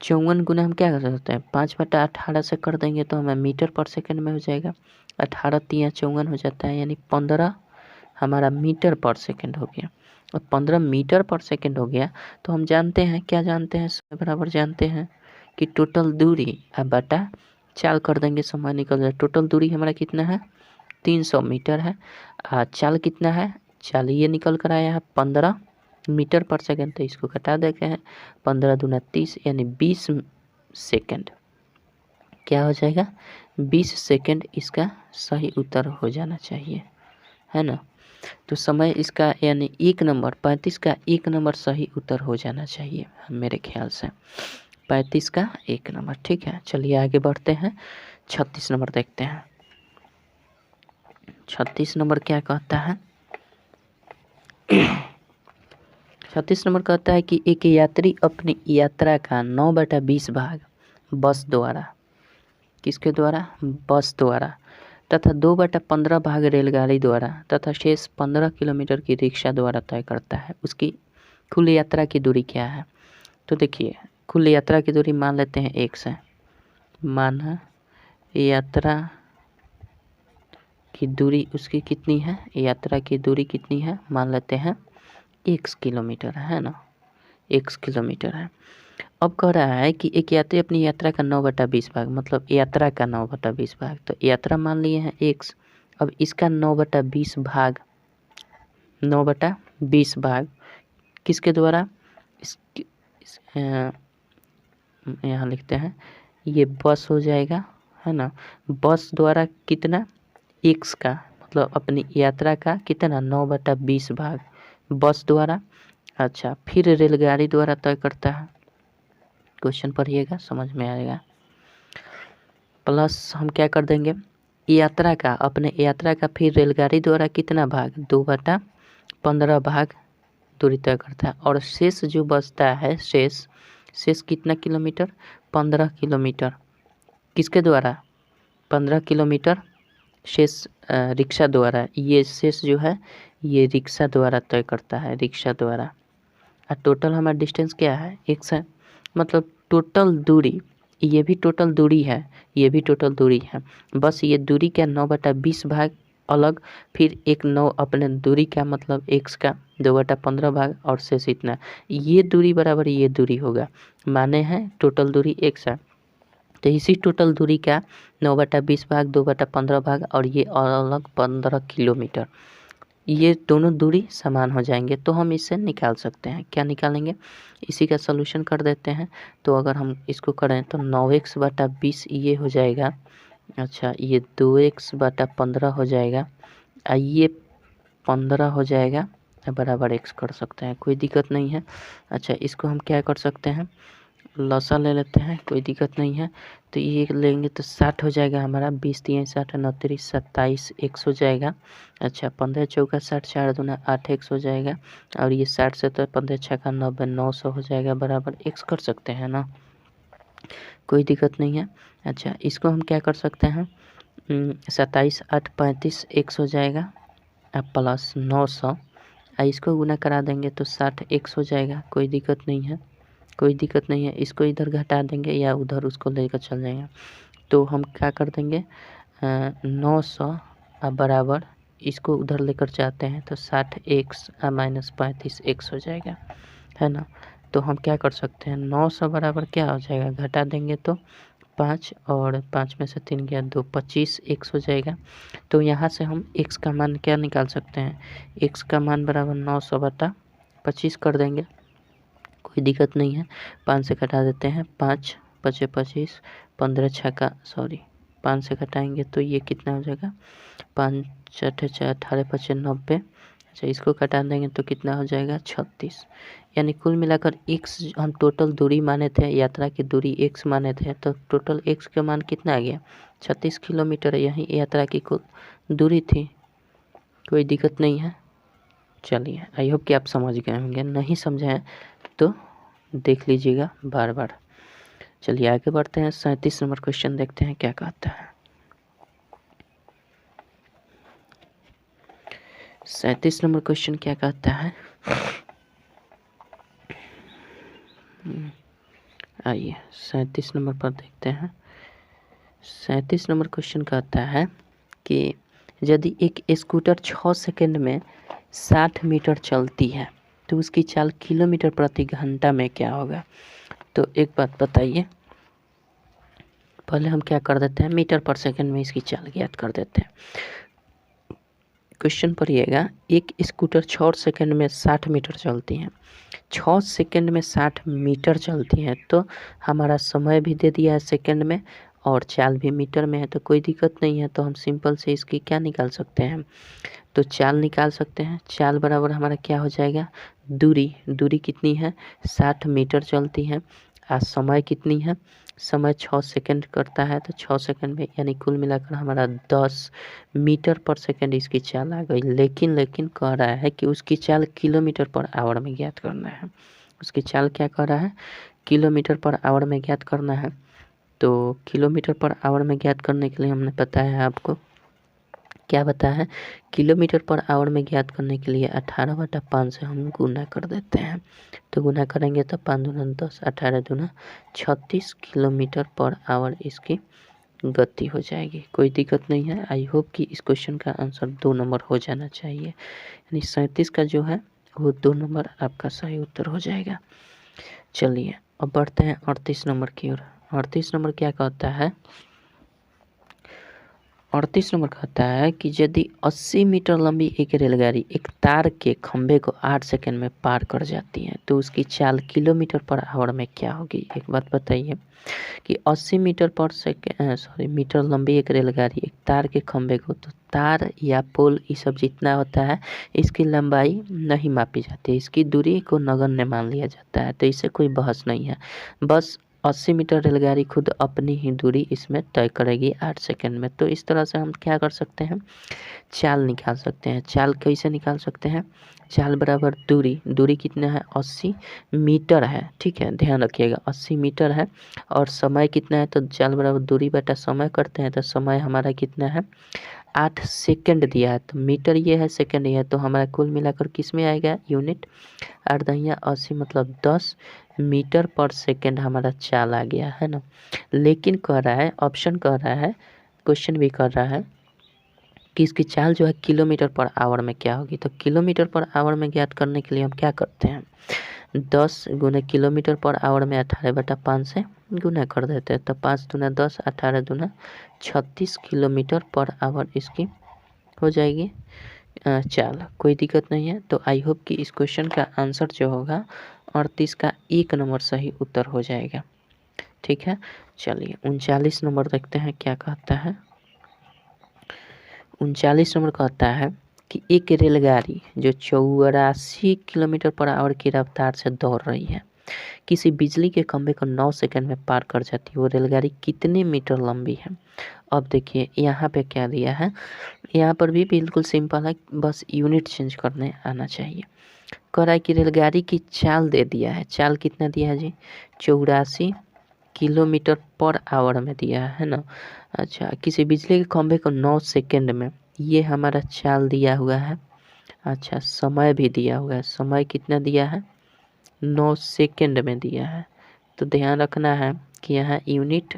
A: 54 गुना हम क्या कर सकते हैं, 5/18 से कर देंगे तो हमें मीटर पर सेकंड में हो जाएगा। 18 3 54 हो जाता है, यानी 15 हमारा मीटर पर सेकंड हो गया। और 15 मीटर पर सेकंड हो गया तो हम जानते हैं, क्या जानते हैं, बराबर जानते हैं कि टोटल दूरी बटा चाल कर देंगे, समय निकल जाए। टोटल दूरी हमारा कितना है, 300 मीटर है। चाल कितना है, चाल ये निकल कर आया है 15 मीटर पर सेकंड, तो इसको घटा देते हैं। 15 दूना 30, यानी 20 सेकंड। क्या हो जाएगा, 20 सेकंड इसका सही उत्तर हो जाना चाहिए, है ना। तो समय इसका यानी 1 नंबर, 35 का 1 नंबर सही उत्तर हो जाना चाहिए मेरे ख्याल से। 35 का 1 नंबर, ठीक है। चलिए आगे बढ़ते हैं, 36 नंबर देखते हैं। 36 नंबर क्या कहता है, 36 नंबर कहता है कि एक यात्री अपनी यात्रा का 9/20 भाग बस द्वारा, किसके द्वारा, बस द्वारा, तथा 2/15 भाग रेलगाड़ी द्वारा तथा शेष 15 किलोमीटर की रिक्शा द्वारा तय करता है। उसकी कुल यात्रा की दूरी क्या है। तो देखिए कुल यात्रा की दूरी मान लेते हैं 1 से, माना यात्रा की दूरी उसकी कितनी है, यात्रा की दूरी कितनी है, मान लेते हैं 1 किलोमीटर, है ना। x किलोमीटर है। अब कह रहा है कि एक यात्री अपनी यात्रा का 9/20 भाग, मतलब यात्रा का 9/20 भाग, तो यात्रा मान लिए हैं x। अब इसका 9/20 भाग, 9/20 भाग किसके द्वारा, यहाँ लिखते हैं, ये बस हो जाएगा, है ना। बस द्वारा कितना, x का, मतलब अपनी यात्रा का कितना 9/20 भाग बस द्वारा। अच्छा, फिर रेलगाड़ी द्वारा तय करता है। क्वेश्चन पढ़िएगा, समझ में आएगा। प्लस हम क्या कर देंगे, यात्रा का, अपने यात्रा का फिर रेलगाड़ी द्वारा कितना भाग, 2/15 भाग दूरी तय करता है। और शेष जो बचता है, शेष कितना किलोमीटर, 15 किलोमीटर, किसके द्वारा, 15 किलोमीटर शेष रिक्शा द्वारा। ये शेष जो है ये रिक्शा द्वारा तय करता है, रिक्शा द्वारा। और टोटल हमारा डिस्टेंस क्या है, x है, मतलब टोटल दूरी, ये भी टोटल दूरी है, ये भी टोटल दूरी है। बस ये दूरी का 9/20 भाग अलग, फिर एक 9 अपने दूरी का, मतलब x का 2/15 भाग, और शेष इतना। ये दूरी बराबर ये दूरी होगा, माने हैं टोटल दूरी x है, तो इसी टोटल दूरी का 9/20 भाग, 2/15 भाग, और ये अलग 15 किलोमीटर, ये दोनों दूरी समान हो जाएंगे। तो हम इसे निकाल सकते हैं। क्या निकालेंगे, इसी का सलूशन कर देते हैं। तो अगर हम इसको करें तो 9x/20 ये हो जाएगा, अच्छा ये 2x/15 हो जाएगा, ये 15 हो जाएगा, बराबर x कर सकते हैं, कोई दिक्कत नहीं है। अच्छा, इसको हम क्या कर सकते हैं, लसा ले लेते हैं, कोई दिक्कत नहीं है। तो ये लेंगे तो 60 हो जाएगा हमारा, 20 3 60 9 3 27 x हो जाएगा। अच्छा, 15 चौका 60, 4 दूना 8 x हो जाएगा, और ये 60 से तो 15 छक्का 90, 900 हो जाएगा, बराबर x कर सकते हैं ना, कोई दिक्कत नहीं है। अच्छा, इसको हम क्या कर सकते हैं, 27 8 35 x हो जाएगा, प्लस 900, इसको गुना करा देंगे तो 60 x हो जाएगा, कोई दिक्कत नहीं है, कोई दिक्कत नहीं है। इसको इधर घटा देंगे या उधर उसको लेकर चल जाएंगे, तो हम क्या कर देंगे, 900 बराबर इसको उधर लेकर जाते हैं तो 60x माइनस 35x हो जाएगा, है ना। तो हम क्या कर सकते हैं, 900 बराबर क्या हो जाएगा, घटा देंगे तो 5, और 5 में से 3 गया 2, 25x हो जाएगा। तो यहाँ से हम x का मान क्या निकाल सकते हैं, x का मान बराबर 900/25 कर देंगे, कोई दिक्कत नहीं है। 5 से घटा देते हैं, 5 5 25, 15 छक्का 5 से घटाएंगे तो ये कितना हो जाएगा, 5 6 18 25 90। अच्छा, इसको घटा देंगे तो कितना हो जाएगा, 36। यानी कुल मिलाकर x हम टोटल दूरी माने थे, यात्रा की दूरी x माने थे, तो टोटल x का मान कितना आ गया, 36 किलोमीटर, यही यात्रा की कुल दूरी थी, कोई दिक्कत नहीं है। चलिए, आई होप कि आप समझ गए होंगे, नहीं समझे हैं तो देख लीजिएगा बार बार। चलिए आगे बढ़ते हैं, 37 नंबर क्वेश्चन देखते हैं क्या कहता है। 37 नंबर क्वेश्चन क्या कहता है, आइए 37 नंबर पर देखते हैं। 37 नंबर क्वेश्चन कहता है कि यदि एक स्कूटर 6 सेकंड में 60 मीटर चलती है तो उसकी चाल किलोमीटर प्रति घंटा में क्या होगा। तो एक बात बताइए, पहले हम क्या कर देते हैं, मीटर पर सेकंड में इसकी चाल ज्ञात कर देते हैं। क्वेश्चन पढ़िएगा, एक स्कूटर 6 सेकंड में 60 मीटर चलती है, 6 सेकंड में 60 मीटर चलती है, तो हमारा समय भी दे दिया है सेकंड में और चाल भी मीटर में है, तो कोई दिक्कत नहीं है। तो हम सिंपल से इसकी क्या निकाल सकते हैं, तो चाल निकाल सकते हैं। चाल बराबर हमारा क्या हो जाएगा, दूरी कितनी है, 60 मीटर चलती है, आज समय कितनी है, समय 6 सेकंड करता है, तो 6 सेकंड में यानी कुल मिलाकर हमारा 10 मीटर पर सेकंड इसकी चाल आ गई। लेकिन कह रहा है कि उसकी चाल किलोमीटर पर आवर में ज्ञात करना है। उसकी चाल क्या कह रहा है, किलोमीटर पर आवर में ज्ञात करना है। तो किलोमीटर पर आवर में ज्ञात करने के लिए हमने बताया आपको, क्या बताया है, किलोमीटर पर आवर में ज्ञात करने के लिए 18/5 से हम गुना कर देते हैं। तो गुना करेंगे तो 5 दूना 10, 18 दूना 36 किलोमीटर पर आवर इसकी गति हो जाएगी, कोई दिक्कत नहीं है। आई होप कि इस क्वेश्चन का आंसर 2 नंबर हो जाना चाहिए, यानी 37 का जो है वो 2 नंबर आपका सही उत्तर हो जाएगा। चलिए अब बढ़ते हैं 38 नंबर की ओर। 38 नंबर क्या कहता है? 38 नंबर कहता है कि यदि 80 मीटर लंबी एक रेलगाड़ी एक तार के खंभे को 8 सेकंड में पार कर जाती है तो उसकी चाल किलोमीटर पर आवर में क्या होगी? एक बात बताइए कि 80 मीटर लंबी एक रेलगाड़ी एक तार के खंभे को, तो तार या पोल ये सब जितना होता है इसकी लंबाई नहीं मापी जाती है, इसकी दूरी को नगण्य मान लिया जाता है, तो इससे कोई बहस नहीं है। बस 80 मीटर रेलगाड़ी खुद अपनी ही दूरी इसमें तय करेगी 8 सेकंड में। तो इस तरह से हम क्या कर सकते हैं, चाल निकाल सकते हैं। चाल कैसे निकाल सकते हैं? चाल बराबर दूरी, दूरी कितना है? 80 मीटर है, ठीक है, ध्यान रखिएगा 80 मीटर है। और समय कितना है? तो चाल बराबर दूरी बटा समय करते हैं, तो समय हमारा कितना है? 8 सेकंड दिया है, तो मीटर ये है, सेकंड ये है, तो हमारा कुल मिलाकर किस में आएगा? यूनिट। 8 दहिया 80 मतलब 10 मीटर पर सेकंड हमारा चाल आ गया है ना। लेकिन कह रहा है, ऑप्शन कह रहा है, क्वेश्चन भी कर रहा है कि इसकी चाल जो है किलोमीटर पर आवर में क्या होगी। तो किलोमीटर पर आवर में ज्ञात करने के लिए हम क्या करते हैं, 10 गुना किलोमीटर पर आवर में 18/5 से गुना कर देते हैं, तो 5 दूना 10, 18 दूना 36 किलोमीटर पर आवर इसकी हो जाएगी चाल। कोई दिक्कत नहीं है। तो आई होप कि इस क्वेश्चन का आंसर जो होगा 38 का 1 नंबर सही उत्तर हो जाएगा, ठीक है। चलिए 39 नंबर देखते हैं क्या कहता है। 39 नंबर कहता है कि एक रेलगाड़ी जो 84 किलोमीटर पर आवर की रफ्तार से दौड़ रही है किसी बिजली के खंभे को 9 सेकंड में पार कर जाती है, वो रेलगाड़ी कितने मीटर लंबी है? अब देखिए यहाँ पे क्या दिया है, यहाँ पर भी बिल्कुल सिंपल है, बस यूनिट चेंज करने आना चाहिए। कह रहा है कि रेलगाड़ी की चाल दे दिया है, चाल कितना दिया है जी? 84 किलोमीटर पर आवर में दिया है ना। अच्छा, किसी बिजली के खंभे को 9 सेकंड में, ये हमारा चाल दिया हुआ है। अच्छा, समय भी दिया हुआ है, समय कितना दिया है? 9 सेकंड में दिया है। तो ध्यान रखना है कि यहाँ यूनिट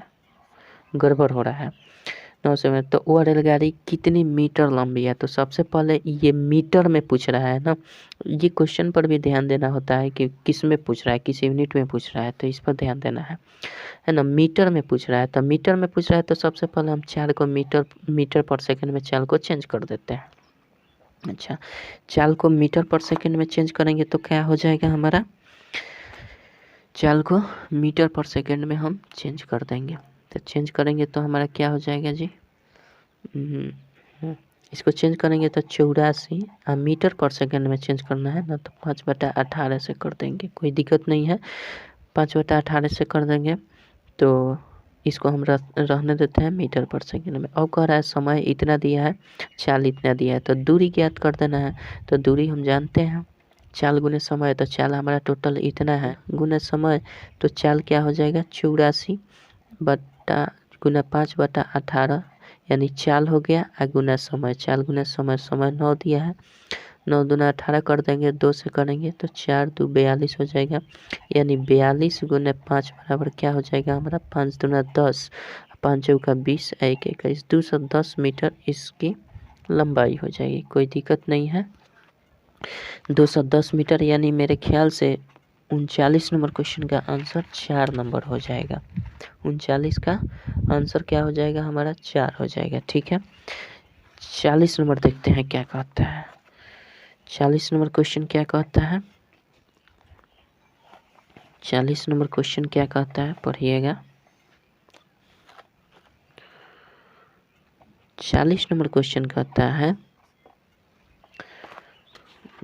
A: गड़बड़ हो रहा है। 9 सेकंड, तो वह रेलगाड़ी कितनी मीटर लंबी है? तो सबसे पहले ये मीटर में पूछ रहा है ना, ये क्वेश्चन पर भी ध्यान देना होता है कि किस में पूछ रहा है, किस यूनिट में पूछ रहा है, तो इस पर ध्यान देना है ना। मीटर में पूछ रहा है, तो मीटर में पूछ रहा है तो सबसे पहले हम चाल को मीटर पर सेकंड में चाल को चेंज कर देते हैं। अच्छा, चाल को मीटर पर सेकंड में चेंज करेंगे तो क्या हो जाएगा हमारा? चाल को मीटर पर सेकंड में हम चेंज कर देंगे, तो चेंज करेंगे तो हमारा क्या हो जाएगा जी? इसको चेंज करेंगे तो 84 मीटर पर सेकंड में चेंज करना है ना, तो 5/18 से कर देंगे, कोई दिक्कत नहीं है। 5/18 से कर देंगे तो इसको हम रहने देते हैं मीटर पर सेकंड में। और कह रहा है समय इतना दिया है, चाल इतना दिया है, तो दूरी ज्ञात कर देना है। तो दूरी हम जानते हैं, चाल गुने समय, तो चाल हमारा टोटल इतना है गुना समय, तो चाल क्या हो जाएगा? 84 बटा गुना 5/18 यानी चाल हो गया, और गुना समय, चाल गुना समय, समय 9 दिया है, 9 दूना 18 कर देंगे, 2 से करेंगे तो 4 2 42 हो जाएगा, यानी 42 गुना 5 बराबर क्या हो जाएगा हमारा? 5 दूना 10, 5 चौका 20, 1 21, 210 मीटर इसकी लंबाई हो जाएगी। कोई दिक्कत नहीं है। 210 मीटर, यानी मेरे ख्याल से 39 नंबर क्वेश्चन का आंसर 4 नंबर हो जाएगा। 39 का आंसर क्या हो जाएगा हमारा? 4 हो जाएगा, ठीक है। 40 नंबर देखते हैं क्या कहता है। 40 नंबर क्वेश्चन क्या कहता है? 40 नंबर क्वेश्चन क्या कहता है, पढ़िएगा। 40 नंबर क्वेश्चन कहता है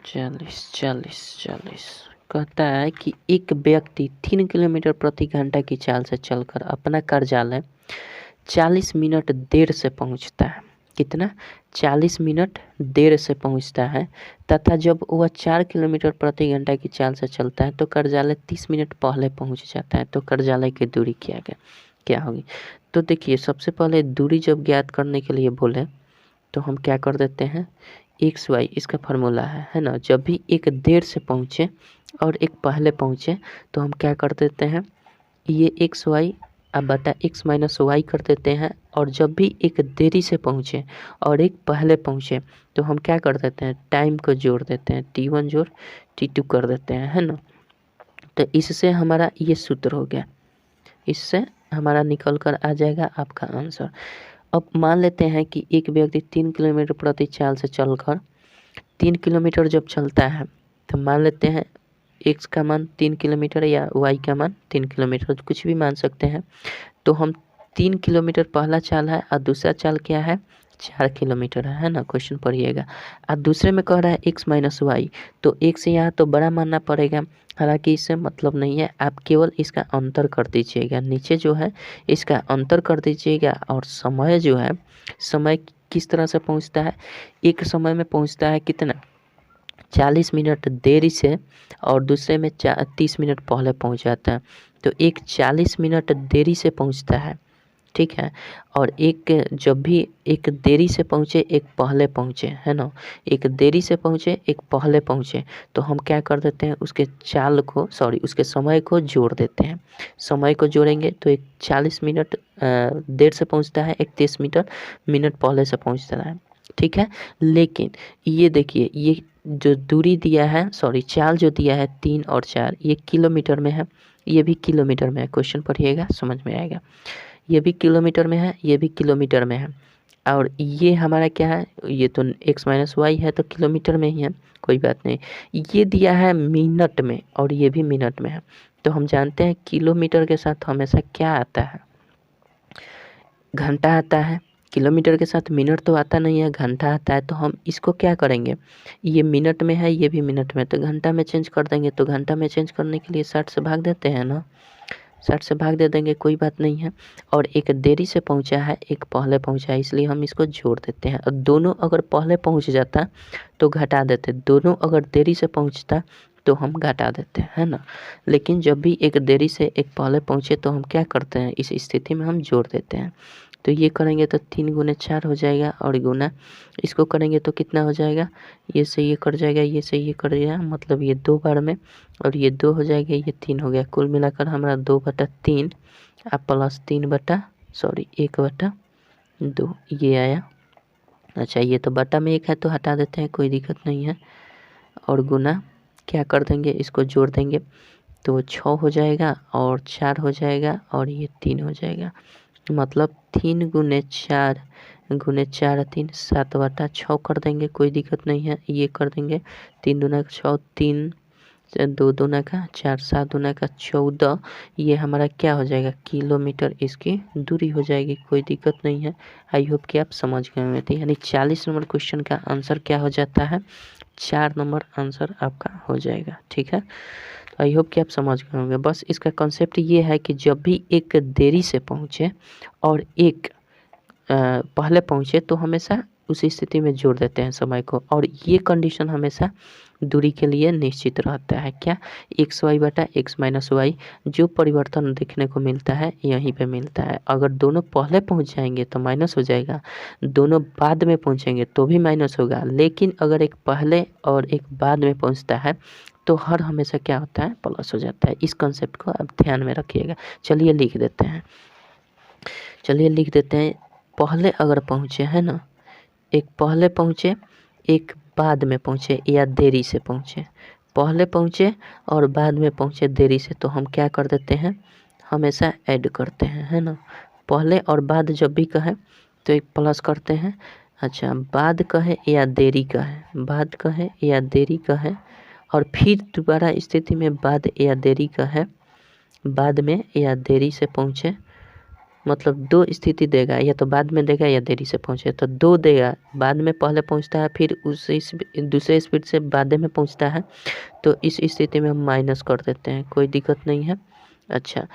A: 40 कहता है कि एक व्यक्ति 3 किलोमीटर प्रति घंटा की चाल से चलकर अपना कार्यालय 40 मिनट देर से पहुंचता है। कितना? 40 मिनट देर से पहुंचता है, तथा जब वह 4 किलोमीटर प्रति घंटा की चाल से चलता है तो कार्यालय 30 मिनट पहले पहुंच जाता है। तो कार्यालय की दूरी क्या होगी? तो देखिए, सबसे पहले दूरी जब ज्ञात करने के लिए बोले तो हम क्या कर देते हैं, XY इसका फार्मूला है ना। जब भी एक देर से पहुँचे और एक पहले पहुँचे तो हम क्या कर देते हैं, ये XY अब बटा x माइनस वाई कर देते हैं। और जब भी एक देरी से पहुँचे और एक पहले पहुँचे तो हम क्या कर देते हैं, टाइम को जोड़ देते हैं, T1 जोड़ T2 कर देते हैं, है ना। तो इससे हमारा ये सूत्र हो गया, इससे हमारा निकल कर आ जाएगा आपका आंसर। अब मान लेते हैं कि एक व्यक्ति 3 किलोमीटर प्रति चाल से चलकर 3 किलोमीटर जब चलता है, तो मान लेते हैं x का मान 3 किलोमीटर या y का मान 3 किलोमीटर, कुछ भी मान सकते हैं। तो हम 3 किलोमीटर पहला चाल है और दूसरा चाल क्या है, 4 किलोमीटर है ना। क्वेश्चन पढ़िएगा। और दूसरे में कह रहा है x माइनस वाई, तो x यहाँ तो बड़ा मानना पड़ेगा, हालांकि इससे मतलब नहीं है, आप केवल इसका अंतर कर दीजिएगा, नीचे जो है इसका अंतर कर दीजिएगा। और समय जो है, समय किस तरह से पहुँचता है, एक समय में पहुँचता है कितना, 40 मिनट देरी से, और दूसरे में 30 मिनट पहले पहुँच जाता है। तो एक 40 मिनट देरी से पहुँचता है, ठीक है। और एक जब भी एक देरी से पहुँचे एक पहले पहुँचे, है ना, एक देरी से पहुँचे एक पहले पहुँचे, तो हम क्या कर देते हैं, उसके चाल को उसके समय को जोड़ देते हैं। समय को जोड़ेंगे तो एक 40 मिनट देर से पहुँचता है, एक 30 मिनट पहले से पहुँचता है, ठीक है। लेकिन ये देखिए, ये जो दूरी दिया है, चाल जो दिया है 3 और 4, ये किलोमीटर में है, ये भी किलोमीटर में है। क्वेश्चन पढ़िएगा, समझ में आएगा। ये भी किलोमीटर में है, ये भी किलोमीटर में है। और ये हमारा क्या है, ये तो x माइनस वाई है, तो किलोमीटर में ही है, कोई बात नहीं। ये दिया है मिनट में और ये भी मिनट में है। तो हम जानते हैं किलोमीटर के साथ हमेशा क्या आता है, घंटा आता है। किलोमीटर के साथ मिनट तो आता नहीं है, घंटा आता है। तो हम इसको क्या करेंगे, ये मिनट में है, ये भी मिनट में, तो घंटा में चेंज कर देंगे। तो घंटा में चेंज करने के लिए 60 से भाग देते हैं ना, 60 से भाग दे देंगे, कोई बात नहीं है। और एक देरी से पहुंचा है, एक पहले पहुंचा है, इसलिए हम इसको जोड़ देते हैं। और दोनों अगर पहले पहुंच जाता तो घटा देते, दोनों अगर देरी से पहुंचता तो हम घटा देते हैं, है ना। लेकिन जब भी एक देरी से एक पहले पहुंचे तो हम क्या करते हैं, इस स्थिति में हम जोड़ देते हैं। तो ये करेंगे तो 3 गुने 4 हो जाएगा, और गुना इसको करेंगे तो कितना हो जाएगा, ये से ये कट जाएगा, ये से ये कट जाएगा, मतलब ये 2 बार में, और ये 2 हो जाएगा, ये 3 हो गया। कुल मिलाकर हमारा 2/3 अब प्लस 1/2 ये आया। अच्छा, ये तो बटा में 1 है तो हटा देते हैं, कोई दिक्कत नहीं है। और गुना क्या कर देंगे, इसको जोड़ देंगे तो 6 हो जाएगा, और 4 हो जाएगा, और ये 3 हो जाएगा। मतलब 3 गुने 4 गुने 4 3 7/6 कर देंगे, कोई दिक्कत नहीं है। ये कर देंगे 3 दूना 6, 3 2 दूना का 4, 7 दूना का 14, ये हमारा क्या हो जाएगा, किलोमीटर इसकी दूरी हो जाएगी, कोई दिक्कत नहीं है। आई होप कि आप समझ गए होंगे। तो यानी 40 नंबर क्वेश्चन का आंसर क्या हो जाता है, 4 नंबर आंसर आपका हो जाएगा, ठीक है। आई होप कि आप समझ गए होंगे। बस इसका कॉन्सेप्ट ये है कि जब भी एक देरी से पहुँचे और एक पहले पहुँचे तो हमेशा उसी स्थिति में जोड़ देते हैं समय को। और ये कंडीशन हमेशा दूरी के लिए निश्चित रहता है, क्या, x माइनस वाई, जो परिवर्तन देखने को मिलता है यहीं पे मिलता है। अगर दोनों पहले पहुंच जाएंगे तो माइनस हो जाएगा, दोनों बाद में पहुंचेंगे तो भी माइनस होगा। लेकिन अगर एक पहले और एक बाद में पहुंचता है तो हर हमेशा क्या होता है, प्लस हो जाता है। इस कंसेप्ट को आप ध्यान में रखिएगा। चलिए लिख देते हैं, पहले अगर पहुँचे, है ना, एक पहले पहुँचे एक बाद में पहुँचे या देरी से पहुँचे, पहले पहुँचे और बाद में पहुँचे देरी से, तो हम क्या कर देते हैं, हमेशा ऐड करते हैं, है ना। पहले और बाद जब भी कहे तो एक प्लस करते हैं। अच्छा, बाद कहे या देरी कहे, बाद कहे या देरी कहे, और फिर दोबारा स्थिति में बाद या देरी कहे, बाद में या देरी से पहुँचे, मतलब 2 स्थिति देगा, या तो बाद में देगा या देरी से पहुँचे। तो 2 देगा, बाद में पहले पहुँचता है, फिर उसी दूसरे स्पीड से बाद में पहुँचता है, तो इस स्थिति में हम माइनस कर देते हैं, कोई दिक्कत नहीं है। अच्छा,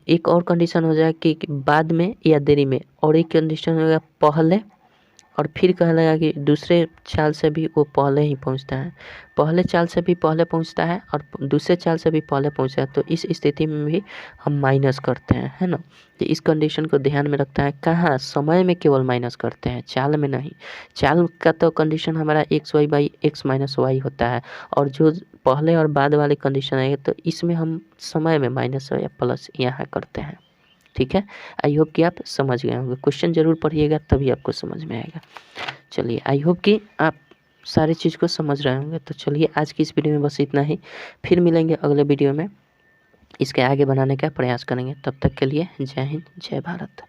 A: एक और कंडीशन हो जाए कि बाद में या देरी में, और एक कंडीशन होगा पहले, और फिर कहलाएगा कि दूसरे चाल से भी वो पहले ही पहुंचता है, पहले चाल से भी पहले पहुंचता है और दूसरे चाल से भी पहले पहुंचता है, तो इस स्थिति में भी हम माइनस करते हैं, है ना। तो इस कंडीशन को ध्यान में रखता है। कहाँ, समय में केवल माइनस करते हैं, चाल में नहीं। चाल का तो कंडीशन हमारा x माइनस वाई होता है, और जो पहले और बाद वाली कंडीशन है तो इसमें हम समय में माइनस या प्लस यहाँ करते हैं, ठीक है। आई होप कि आप समझ गए होंगे। क्वेश्चन जरूर पढ़िएगा तभी आपको समझ में आएगा। चलिए, आई होप कि आप सारी चीज़ को समझ रहे होंगे। तो चलिए, आज की इस वीडियो में बस इतना ही, फिर मिलेंगे अगले वीडियो में। इसके आगे बनाने का प्रयास करेंगे। तब तक के लिए जय हिंद, जय भारत।